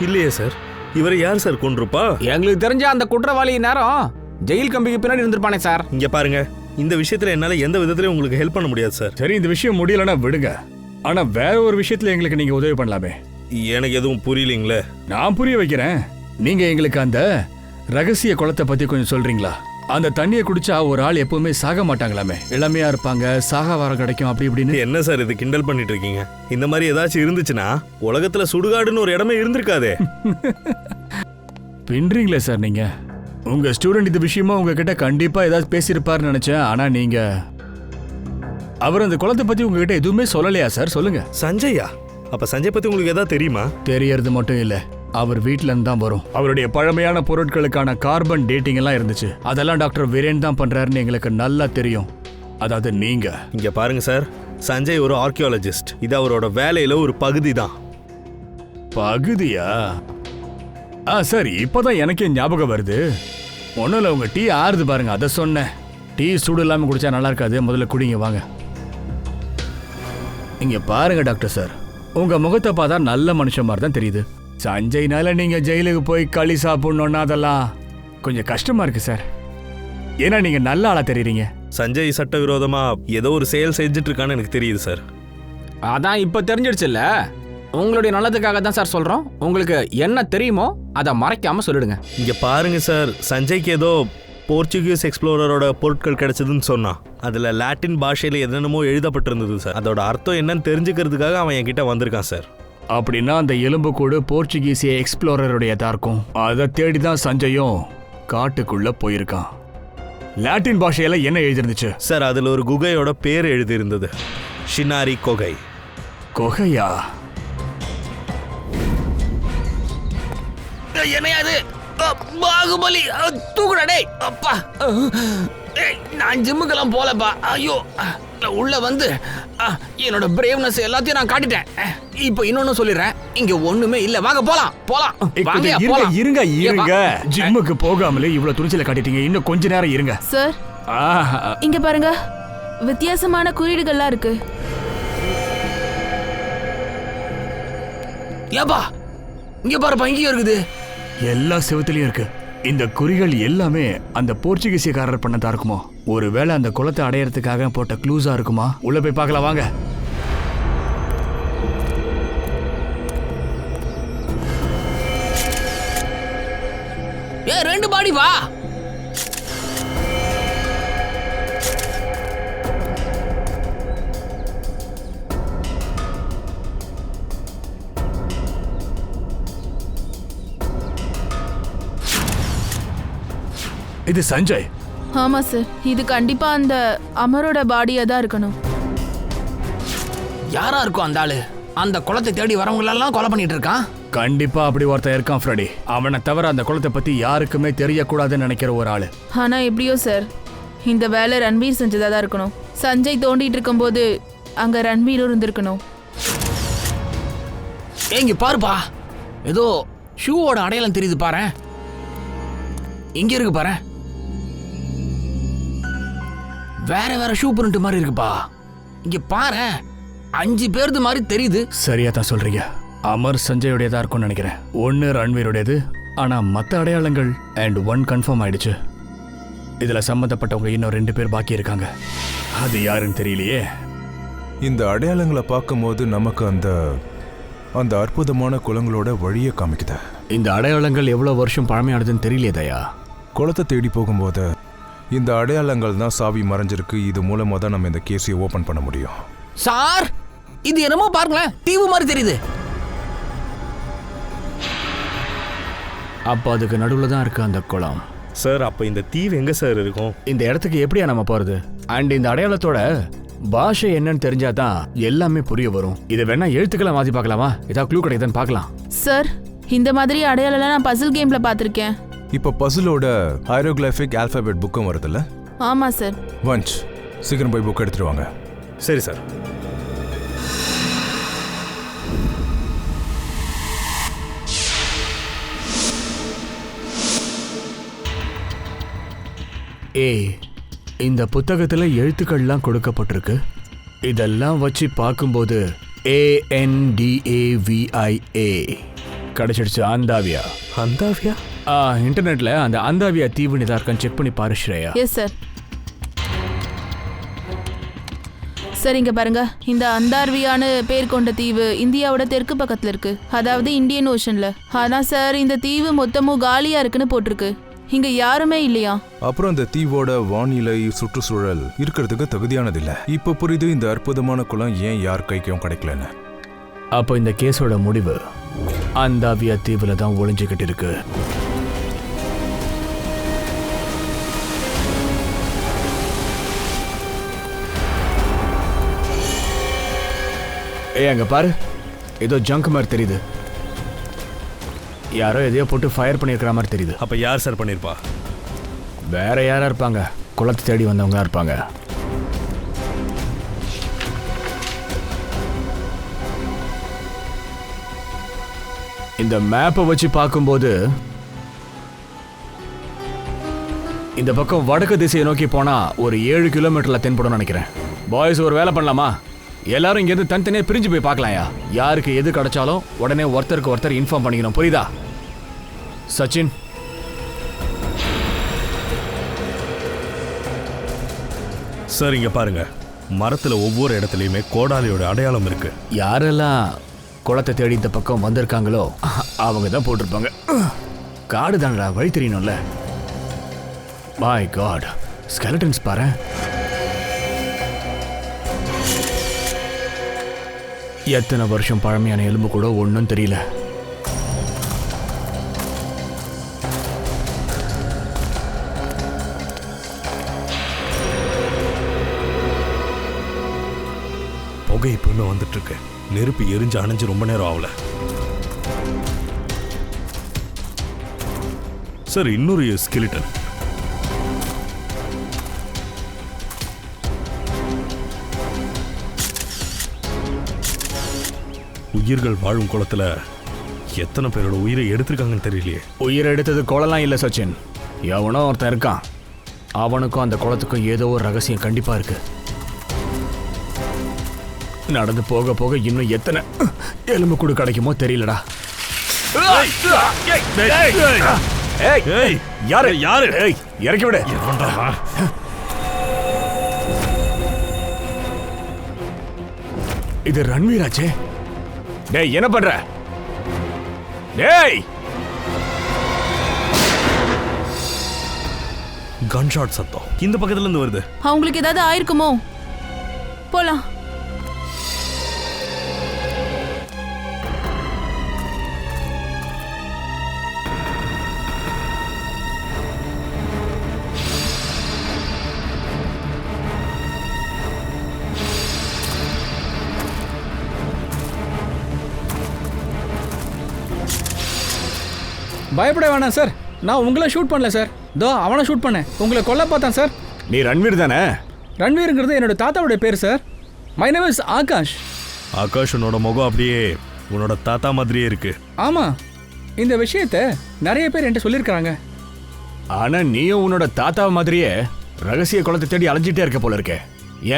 இல்லையே சார். இவரை யார் சார் கொண்டிருப்பா? எங்களுக்கு தெரிஞ்ச அந்த குற்றவாளி நேரம் ஜெயில் கம்பிக்கு பின்னாடி இருந்திருப்பானே சார். இங்க பாருங்க, இந்த விஷயத்துல என்னால எந்த விதத்திலயும் உங்களுக்கு ஹெல்ப் பண்ண முடியாது சார். சரி, இந்த விஷயம் முடியலன்னா விடுங்க. ஆனா வேற ஒரு விஷயத்துல எங்களுக்கு நீங்க உதவி பண்ணலாமே. எனக்கு எதுவும் புரியலீங்களே. நான் புரிய வைக்கிறேன். நீங்க எங்களுக்கு அந்த ரகசிய குளத்தை பத்தி கொஞ்சம் சொல்றீங்களா? அந்த தண்ணியை குடிச்சா ஒரு ஆள் எப்பவுமே சாக மாட்டாங்களாமே, இளமையா இருப்பாங்க, சாக வரம் கிடைக்கும் அப்படி இப்படின்னு. என்ன சார் இது கிண்டல் பண்ணிட்டு இருக்கீங்க? இந்த மாதிரி ஏதாச்சும் இருந்துச்சுன்னா உலகத்துல சுடுகாடுன்னு ஒரு இடமே இருந்திருக்காதே. பின்றீங்களே சார் நீங்க. உங்க ஸ்டூடெண்ட் இது விஷயமா உங்ககிட்ட கண்டிப்பா ஏதாவது பேசியிருப்பாருன்னு நினைச்சேன். ஆனா நீங்க அவர் அந்த குளத்தை பத்தி உங்ககிட்ட எதுவுமே சொல்லலையா சார்? சொல்லுங்க. சஞ்சயா? அப்ப சஞ்சய் பத்தி உங்களுக்கு ஏதாவது தெரியுமா? தெரியறது மட்டும் இல்ல, அவர் வீட்ல இருந்து தான் வரும். அவருடைய பழமையான பொருட்களுக்கான கார்பன் டேட்டிங் எல்லாம் இருந்துச்சு. அதெல்லாம் டாக்டர் வீரேன் தான் பண்றாருன்னு எங்களுக்கு நல்லா தெரியும். அதாவது நீங்க இங்க பாருங்க சார், சஞ்சய் ஒரு ஆர்கியாலஜிஸ்ட். இது அவரோட வேலையில ஒரு பகுதி தான். பகுதியா? சரி, இப்பதான் எனக்கே ஞாபகம் வருது. ஒன்றும் இல்லை, உங்க டீ ஆறுது பாருங்க, அதை சொன்னேன். டீ சூடு இல்லாமல் குடிச்சா நல்லா இருக்காது, முதல்ல குடிங்க வாங்க. இங்க பாருங்க டாக்டர் சார், உங்க முகத்தை பார்த்தா நல்ல மனுஷன் மாதிரி தான் தெரியுது. சஞ்சய்னால நீங்க ஜெயிலுக்கு போய் களி சாப்பிடணும்னா அதெல்லாம் கொஞ்சம் கஷ்டமா இருக்கு சார். ஏன்னா நீங்க நல்ல ஆளா தெரியுறீங்க. சஞ்சய் சட்டவிரோதமா ஏதோ ஒரு செயல் செஞ்சுட்டு இருக்கான்னு எனக்கு தெரியுது சார். அதான் இப்ப தெரிஞ்சிடுச்சுல்ல. உங்களுடைய நல்லதுக்காக தான் சார் சொல்றோம். உங்களுக்கு என்ன தெரியுமோ அதை மறைக்காம சொல்லிடுங்க. இங்க பாருங்க சார், சஞ்சய்க்கு ஏதோ போர்ச்சுகீஸ் எக்ஸ்ப்ளோரரோட பொருட்கள் கிடைச்சதுன்னு சொன்னான். அதுல லாட்டின் பாஷையில என்னென்னமோ எழுதப்பட்டிருந்தது சார். அதோட அர்த்தம் என்னன்னு தெரிஞ்சுக்கிறதுக்காக அவன் என்கிட்ட வந்திருக்கான் சார். அப்படின்னா அந்த எலும்புக்கூடு போர்ச்சுகீசிய எக்ஸ்ப்ளோரருடையதா இருக்கும். அதை தேடி தான் சஞ்சயும் காட்டுக்குள்ள போயிருக்கான். லாட்டின் பாஷையில என்ன எழுதிருந்துச்சு சார்? அதுல ஒரு குகையோட பேர் எழுதியிருந்தது, ஷினாரி கொகை. கொகையா? என்னையாது பாகுபலி தூக்குடா அப்பா. நான் ஜிம்முக்கெல்லாம் போலப்பா. ஐயோ, உள்ள வந்து என்னோட பிரேவ்னஸ் எல்லாத்தையும் நான் காட்டிட்டேன். இப்போ இன்னொன்னு சொல்லிடுறேன், இங்க ஒண்ணுமே இல்ல. வாங்க போலாம் போலாம். இருங்க இருங்க, ஜிம்முக்கு போகாமலே இவ்வளவு துணிச்சல காட்டிட்டீங்க. இன்னும் கொஞ்ச நேரம் இருங்க சார். இங்க பாருங்க, வித்தியாசமான குறியீடுகள்லாம் இருக்கு. ஏப்பா இங்க பாருப்பா, இங்கேயும் இருக்குது. எல்லா செவத்துலயும் இருக்கு. இந்த குறிகள் எல்லாமே அந்த போர்ச்சுகீசியக்காரர் பண்ணதா இருக்குமோ? ஒருவேளை அந்த குளத்தை அடையறதுக்காக போட்ட க்ளூஸா இருக்குமா? உள்ள போய் பார்க்கலாம் வாங்க. ரெண்டு பாடி வா. இது சஞ்சய். ஆமா சார், இது கண்டிப்பா அந்த அமரோட பாடியா தான் இருக்கணும். யாரா இருக்கும் அந்த ஆளு? அந்த குளத்தை தேடி வரவங்களெல்லாம் கொலை பண்ணிட்டு இருக்கான். கண்டிப்பா அப்படி ஒருத்தன் இருக்கான் ஃப்ரெடி. அவனை தவிர அந்த குளத்தை பத்தி யாருக்குமே தெரியக்கூடாதுன்னு நினைக்கிற ஒரு ஆளு. ஆனா எப்படியோ சார், இந்த வேலை ரன்வீர் செஞ்சதா தான் இருக்கணும். சஞ்சய் தோண்டிட்டு இருக்கும்போது அங்க ரன்வீரும் இருந்திருக்கணும். இங்க பாருப்பா, ஏதோ ஷூவோட அடையாளம் தெரியுது பாரு. இங்க இருக்கு பாரு, வேற வேற ஷூ பிரிண்ட் மாதிரி இருக்குப்பா. இங்க பாரு, 5 பேருது மாதிரி தெரியுது. சரியா தான் சொல்றீங்க. அமர் சஞ்சயோடையதா இருக்கும்னு நினைக்கிறேன். 1 ரன்வீருடையது, ஆனா மத்த அடையாளங்கள் அண்ட் 1 கன்ஃபார்ம் ஆயிடுச்சு. இதுல சம்பந்தப்பட்டவங்க இன்னும் 2 பேர் பாக்கி இருக்காங்க. அது யாருன்னு தெரியலையே. இந்த அடையாளங்களை பார்க்கும்போது நமக்கு அந்த அந்த அற்புதமான குளங்களோட வழியை காமிக்குது. இந்த அடையாளங்கள் எவ்வளவு வருஷம் பழமையானதுன்னு தெரியலையே தயா. குளத்தை தேடி போகும்போது இந்த அடையாளங்கள் தான் சாவி மறைஞ்சிருக்கு. இது மூலமாக தான் நம்ம இந்த கேஸை ஓபன் பண்ண முடியும். சார், இது என்னமோ பாருங்களேன், தீவு மாதிரி தெரியுது. அப்ப அதுக்கு நடுவுல தான் இருக்கு அந்த குளம். சார், அப்போ இந்த தீவு எங்கே சார் இருக்கும்? இந்த இடத்துக்கு எப்படியா நம்ம போறது? அண்ட் இந்த அடையாளத்தோட பாஷை என்னன்னு தெரிஞ்சாதான் எல்லாமே புரிய வரும். இதை வேணா எழுத்துக்களை மாத்தி பார்க்கலாமா? ஏதாவது க்ளூ கிடைக்குதுன்னு பார்க்கலாம். சார், இந்த மாதிரி அடையாளம் நான் பசில் கேம்ல பார்த்திருக்கேன். இப்போ பசிலோட ஹைரோகிராஃபிக் ஆல்பபெட் புக்கும் வருதுல்ல? ஆமா சார். வஞ்ச், சீக்கிரம் போய் புக் எடுத்துட்டு வாங்க. சரி சார். இந்த புத்தகத்துல எழுத்துக்கள்லாம் கொடுக்கப்பட்டிருக்கு. இதெல்லாம் வச்சு பார்க்கும்போது ANDAVIA கிடைச்சிடுச்சு. அந்தாவியா. அந்தாவியா? இன்டர்நெட்ல அந்த அந்தாவியா தீவுன்னு தான் இருக்கான்னு செக் பண்ணி பாரு ஸ்ரேயா. Yes sir. சார், இங்க பாருங்க, இந்த அந்தார்வியான்னு பேர் கொண்ட தீவு இந்தியாவோட தெற்கு பக்கத்துல இருக்கு, அதாவது இந்தியன் ஓஷன்ல. ஆனா சார், இந்த தீவு மொத்தமும் காலியா இருக்குன்னு போட்டிருக்கு. இங்க யாருமே இல்லையா? அப்புறம் இந்த தீவோட வானிலை சுற்றுச்சூழல் இருக்கிறதுக்கு தகுதியானது இல்ல. இப்ப புரியுது இந்த அற்புதமான குளம் ஏன் யார் கைக்கும் கிடைக்கலன்னு. அப்போ இந்த கேஸோட முடிவு அந்தாவியா தீவுல தான் ஒளிஞ்சுக்கிட்டு இருக்கு. அங்க பாரு, ஏதோ ஜங்க் மாதிரி தெரியுது. யாரோ எதையோ போட்டு ஃபயர் பண்ணியிருக்கிற மாதிரி தெரியுது. அப்போ யார் சார் பண்ணியிருப்பா? வேற யாரா இருப்பாங்க, குளத்தை தேடி வந்தவங்க இருப்பாங்க. இந்த மேப்பை வச்சு பார்க்கும்போது இந்த பக்கம் வடக்கு திசையை நோக்கி போனா ஒரு 7 கிலோமீட்டர்ல தென்படும் நினைக்கிறேன். பாய்ஸ், ஒரு வேலை பண்ணலாமா? எல்லாரும் இங்கேருந்து தனித்தனியே பிரிஞ்சு போய் பார்க்கலாம்யா. யாருக்கு எது கிடைச்சாலும் உடனே ஒருத்தருக்கு ஒருத்தர் இன்ஃபார்ம் பண்ணிக்கணும், புரியுதா? சச்சின், சார் இங்க பாருங்க, மரத்துல ஒவ்வொரு இடத்துலயுமே கோடாலியோட அடையாளம் இருக்கு. யாரெல்லாம் குளத்தை தேடி இந்த பக்கம் வந்திருக்காங்களோ அவங்க தான் போட்டிருப்பாங்க. காடு தானடா, வழி தெரியணும்ல. மை காட், ஸ்கெலட்டன்ஸ் பாரு. எத்தனை வருஷம் பழமையான எலும்பு கூட ஒன்றும் தெரியல. புகை இப்பவுமே வந்துட்டு இருக்கு. நெருப்பு எரிஞ்சு அணைஞ்சு ரொம்ப நேரம் ஆகல. சார், இன்னொரு ஸ்கெலிட்டன். உயிர்கள் வாழும் குளத்துல எத்தனை பேரோட உயிரை எடுத்திருக்காங்கன்னு தெரியலையே. உயிரை எடுத்தது குளம்லாம் இல்லை சச்சின், எவனோ ஒருத்தன் இருக்கான். அவனுக்கும் அந்த குளத்துக்கும் ஏதோ ஒரு ரகசியம் கண்டிப்பா இருக்கு. நடந்து போக போக இன்னும் எத்தனை எலும்பு கூடு கிடைக்குமோ தெரியலடா. ஏய் ஏய் யாரு யாரு ஏய் இறக்கி விடு. இது ரன்வீராச்சே. டேய் என்ன பண்ற? டேய் கன் ஷாட் சத்தம் இந்த பக்கத்துல இருந்து வருது. அவங்களுக்கு ஏதாவது ஆயிருக்குமோ? போலாம். பயப்பட வேணாம் சார், நான் உங்களை ஷூட் பண்ணல சார், தோ அவனை ஷூட் பண்ணேன். உங்களை கொல்ல பார்த்தான் சார். நீ ரன்வீர் தானே? ரன்வீருங்கிறது என்னோட தாத்தாவுடைய பேர் sir. My name is Akash. Akash உன்னோட முகம் அப்படியே உன்னோட தாத்தா மாதிரியே இருக்கு. ஆமாம், இந்த விஷயத்த நிறைய பேர் என்கிட்ட சொல்லியிருக்கிறாங்க. ஆனா நீயும் உன்னோட தாத்தா மாதிரியே ரகசிய குளத்தை தேடி அலைஞ்சிட்டே இருக்க போல இருக்கே.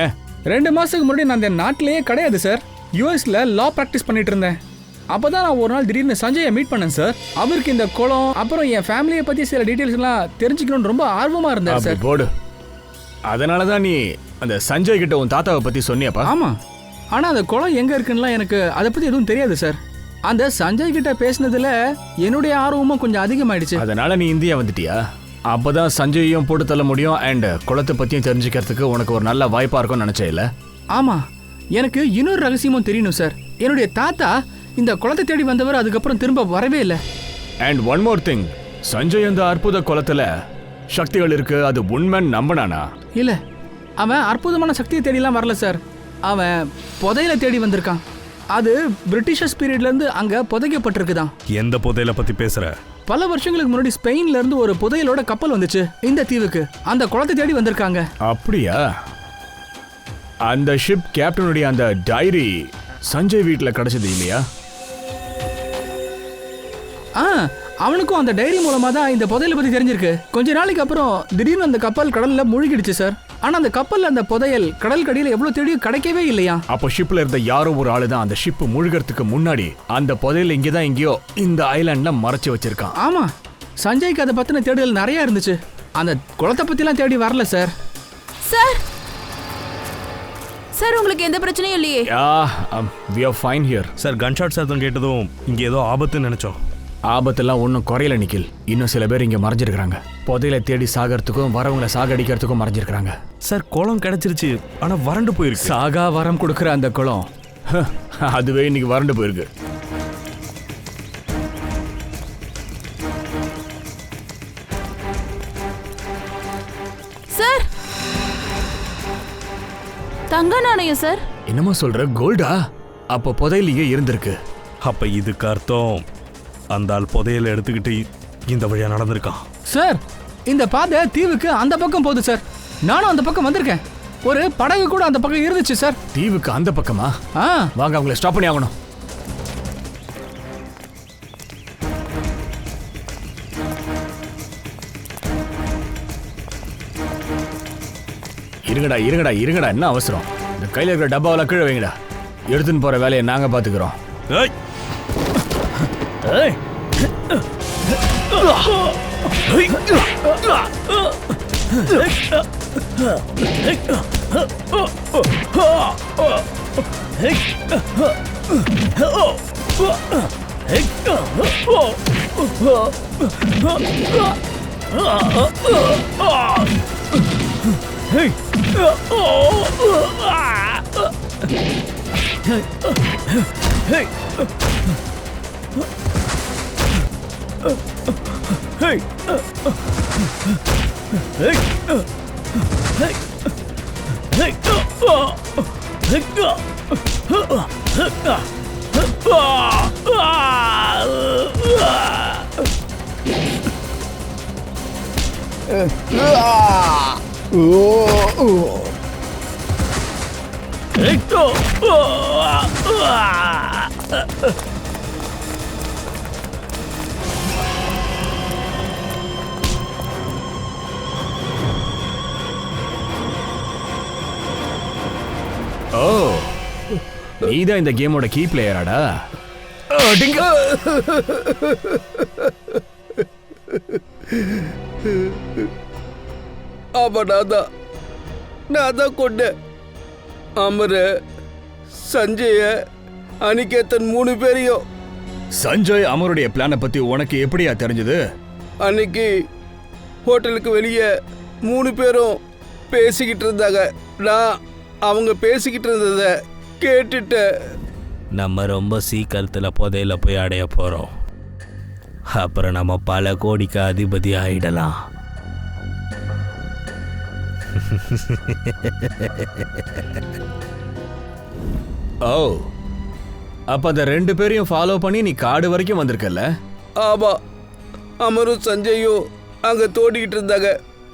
ஏன்? 2 மாசத்துக்கு முன்னாடி நான் இந்த நாட்டிலேயே கிடையாது சார். யூஎஸ்ல லா ப்ராக்டிஸ் பண்ணிட்டு இருந்தேன். அப்பதான் நான் ஒரு நாள் திடீர்னு சஞ்சயை மீட் பண்ணேன் சார். அவருக்கு இந்த குளம் அப்புறம் என் ஃபேமிலியை பத்தி சில டீடைல்ஸ் எல்லாம் தெரிஞ்சுக்கணும்னு ரொம்ப ஆர்வமா இருந்தார் சார். போடு. அதனாலதான் நீ அந்த சஞ்சய் கிட்ட உன் தாத்தாவை பத்தி சொன்னியாப்பா? ஆமா, ஆனா அந்த குளம் எங்க இருக்குன்னு எனக்கு அதை பத்தி எதுவும் தெரியாது சார். அந்த சஞ்சய் கிட்ட பேசினதுல என்னுடைய ஆர்வமும் கொஞ்சம் அதிகமாயிடுச்சு. அதனால நீ இந்தியா வந்துட்டியா? அப்பதான் சஞ்சயையும் போட்டு தள்ள முடியும் அண்ட் குளத்தை பத்தியும் தெரிஞ்சுக்கிறதுக்கு உனக்கு ஒரு நல்ல வாய்ப்பா இருக்கும்னு நினைச்சே இல்ல? ஆமா, எனக்கு இன்னொரு ரகசியமும் தெரியணும் சார். என்னுடைய தாத்தா இந்த குளத்தை தேடி வந்தவர் அதுக்கப்புறம் திரும்ப வரவே இல்லை. And one more thing, Sanjay அந்த அற்புத குளத்துல சக்திகள் இருக்கு அது உண்மைன்னு நம்பினானா? இல்ல, அவன் அற்புதமான சக்தியை தேடிலாம் வரல சார். அவன் புதையலை தேடி வந்திருக்கான். அது பிரிட்டிஷர்ஸ் பீரியட்ல இருந்து அங்க புதைக்கப்பட்டிருக்குதான். எந்த புதையலை பத்தி பேசுற? பல வருஷங்களுக்கு முன்னாடி ஸ்பெயின்ல இருந்து ஒரு புதையலோட கப்பல் வந்துச்சு இந்த தீவுக்கு. அந்த குளத்தை தேடி வந்திருக்காங்க. அப்படியா? அந்த ஷிப் கேப்டனுடைய அந்த டைரி சஞ்சய் வீட்டுல கிடைச்சது இல்லையா? அவனுக்கும் அந்த டைரி மூலமா தான் இந்த புதையலை பத்தி தெரிஞ்சிருக்கு. கொஞ்ச நாளைக்கு அப்புறம் திடீர்னு அந்த கப்பல் கடல்ல மூழ்கிடுச்சு சார். ஆனா அந்த கப்பல்ல அந்த புதையல் கடல் கடியில எவ்வளவு தேடியும் கிடைக்கவே இல்லையா. அப்போ ஷிப்ல இருந்த யாரோ ஒரு ஆளு தான் அந்த ஷிப் முழுகிறதுக்கு முன்னாடி அந்த புதையல் இங்கதான் எங்கேயோ இந்த ஐலாண்ட்ல மறைச்சு வச்சிருக்கான். ஆமா, சஞ்சய்க்கு அதை பத்தின தேடுதல் நிறைய இருந்துச்சு. அந்த குளத்தை பத்தி எல்லாம் தேடி வரல சார். சார் சார் உங்களுக்கு எந்த பிரச்சனையும் இல்லையே? we are fine here. Sir gun shot சத்தம் கேட்டதும் இங்க ஏதோ ஆபத்துன்னு நினைச்சோம். ஆபத்தெல்லாம் ஒன்றும் குறையல நிக்கில். இன்னும் சில பேர் இங்க மறைஞ்சிருக்கிறாங்க. புதையலை தேடி சாகிறதுக்கும் வரவங்களை சாகடிக்கிறதுக்கும் மறைஞ்சிருக்கிறாங்க. சார் குளம் கிடைச்சிருச்சு ஆனா வறண்டு போயிருக்கு. சாகா வரம் கொடுக்குற அந்த குளம் அதுவே இன்னைக்கு வறண்டு போயிருக்கு. சார் தங்க நாணயம் சார். என்னமா சொல்ற? கோல்டா? அப்ப புதையல் இங்கே இருந்திருக்கு. அப்ப இதுக்கு அர்த்தம் அந்த ஆள் புதையலை எடுத்துக்கிட்டு இந்த வழியா நடந்திருக்கான். சார் இந்த பாதை தீவுக்கு அந்த பக்கம் போகுது சார். நானும் அந்த பக்கம் வந்திருக்கேன். ஒரு படகு கூட அந்த பக்கம் இருந்துச்சு சார். தீவுக்கு அந்த பக்கமா? வாங்க அவங்களை ஸ்டாப் பண்ணி ஆகணும். இருங்கடா இருங்கடா இருங்கடா, என்ன அவசரம்? இந்த கையில் இருக்கிற டப்பாவெல்லாம் கீழே வைங்கடா. எடுத்துன்னு போற வேலையை நாங்க பாத்துக்கிறோம். ஓ, நீதான் இந்த கேமோட கீ பிளேயராடா? டிங்க ஆமா நான் தான் கொண்டேன். அமர, சஞ்சய, அனிகேத்தன் 3 பேரையும். சஞ்சய் அமருடைய பிளானை பத்தி உனக்கு எப்படியா தெரிஞ்சது? அன்னைக்கு ஹோட்டலுக்கு வெளியே 3 பேரும் பேசிக்கிட்டு இருந்தாங்க. நான் அவங்க பேசிக்கிட்டு இருந்ததை கேட்டுட்டேன். நம்ம ரொம்ப சீக்கிரத்தில் புதையில போய் அடைய போகிறோம். அப்புறம் நம்ம பல கோடிக்கு அதிபதி ஆயிடலாம். ஓ, அப்ப அந்த 2 பேரையும் ஃபாலோ பண்ணி நீ காடு வரைக்கும் வந்திருக்கல? ஆமா, அமரும் சஞ்சயும் அங்கே தோண்டிக்கிட்டு இருந்தாங்க.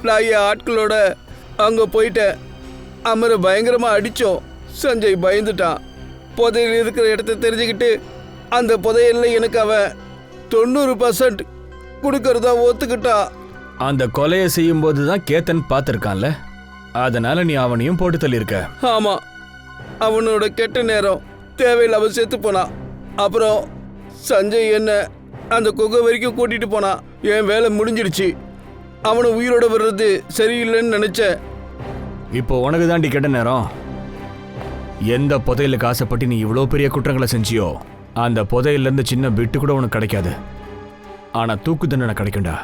நான் என் ஆட்களோட அங்கே போயிட்டேன். அமரை பயங்கரமாக அடித்தோம். சஞ்சய் பயந்துட்டான். புதையல் இருக்கிற இடத்த தெரிஞ்சுக்கிட்டு அந்த புதையலில் எனக்கு அவன் 90% கொடுக்கறதா ஒத்துக்கிட்டான். அந்த கொலையை செய்யும் போது தான் கேத்தன் பார்த்துருக்கான்ல, அதனால நீ அவனையும் போட்டு தள்ளியிருக்க. ஆமாம், அவனோட கெட்ட நேரம் தேவையில்லாம செத்து போனான். அப்புறம் சஞ்சய் என்ன அந்த குகை வரைக்கும் கூட்டிட்டு போனான். என் வேலை முடிஞ்சிடுச்சு. அவனை உயிரோட வர்றது சரியில்லைன்னு நினைச்சேன். இப்போ உனக்கு தாண்டி கெட்ட நேரம். எந்த புதையலுக்கு ஆசைப்பட்டு நீ இவ்வளோ பெரிய குற்றங்களை செஞ்சியோ அந்த புதையிலேருந்து சின்ன பிட்டு கூட உனக்கு கிடைக்காது. ஆனா தூக்கு தண்டனை கிடைக்கும்டா.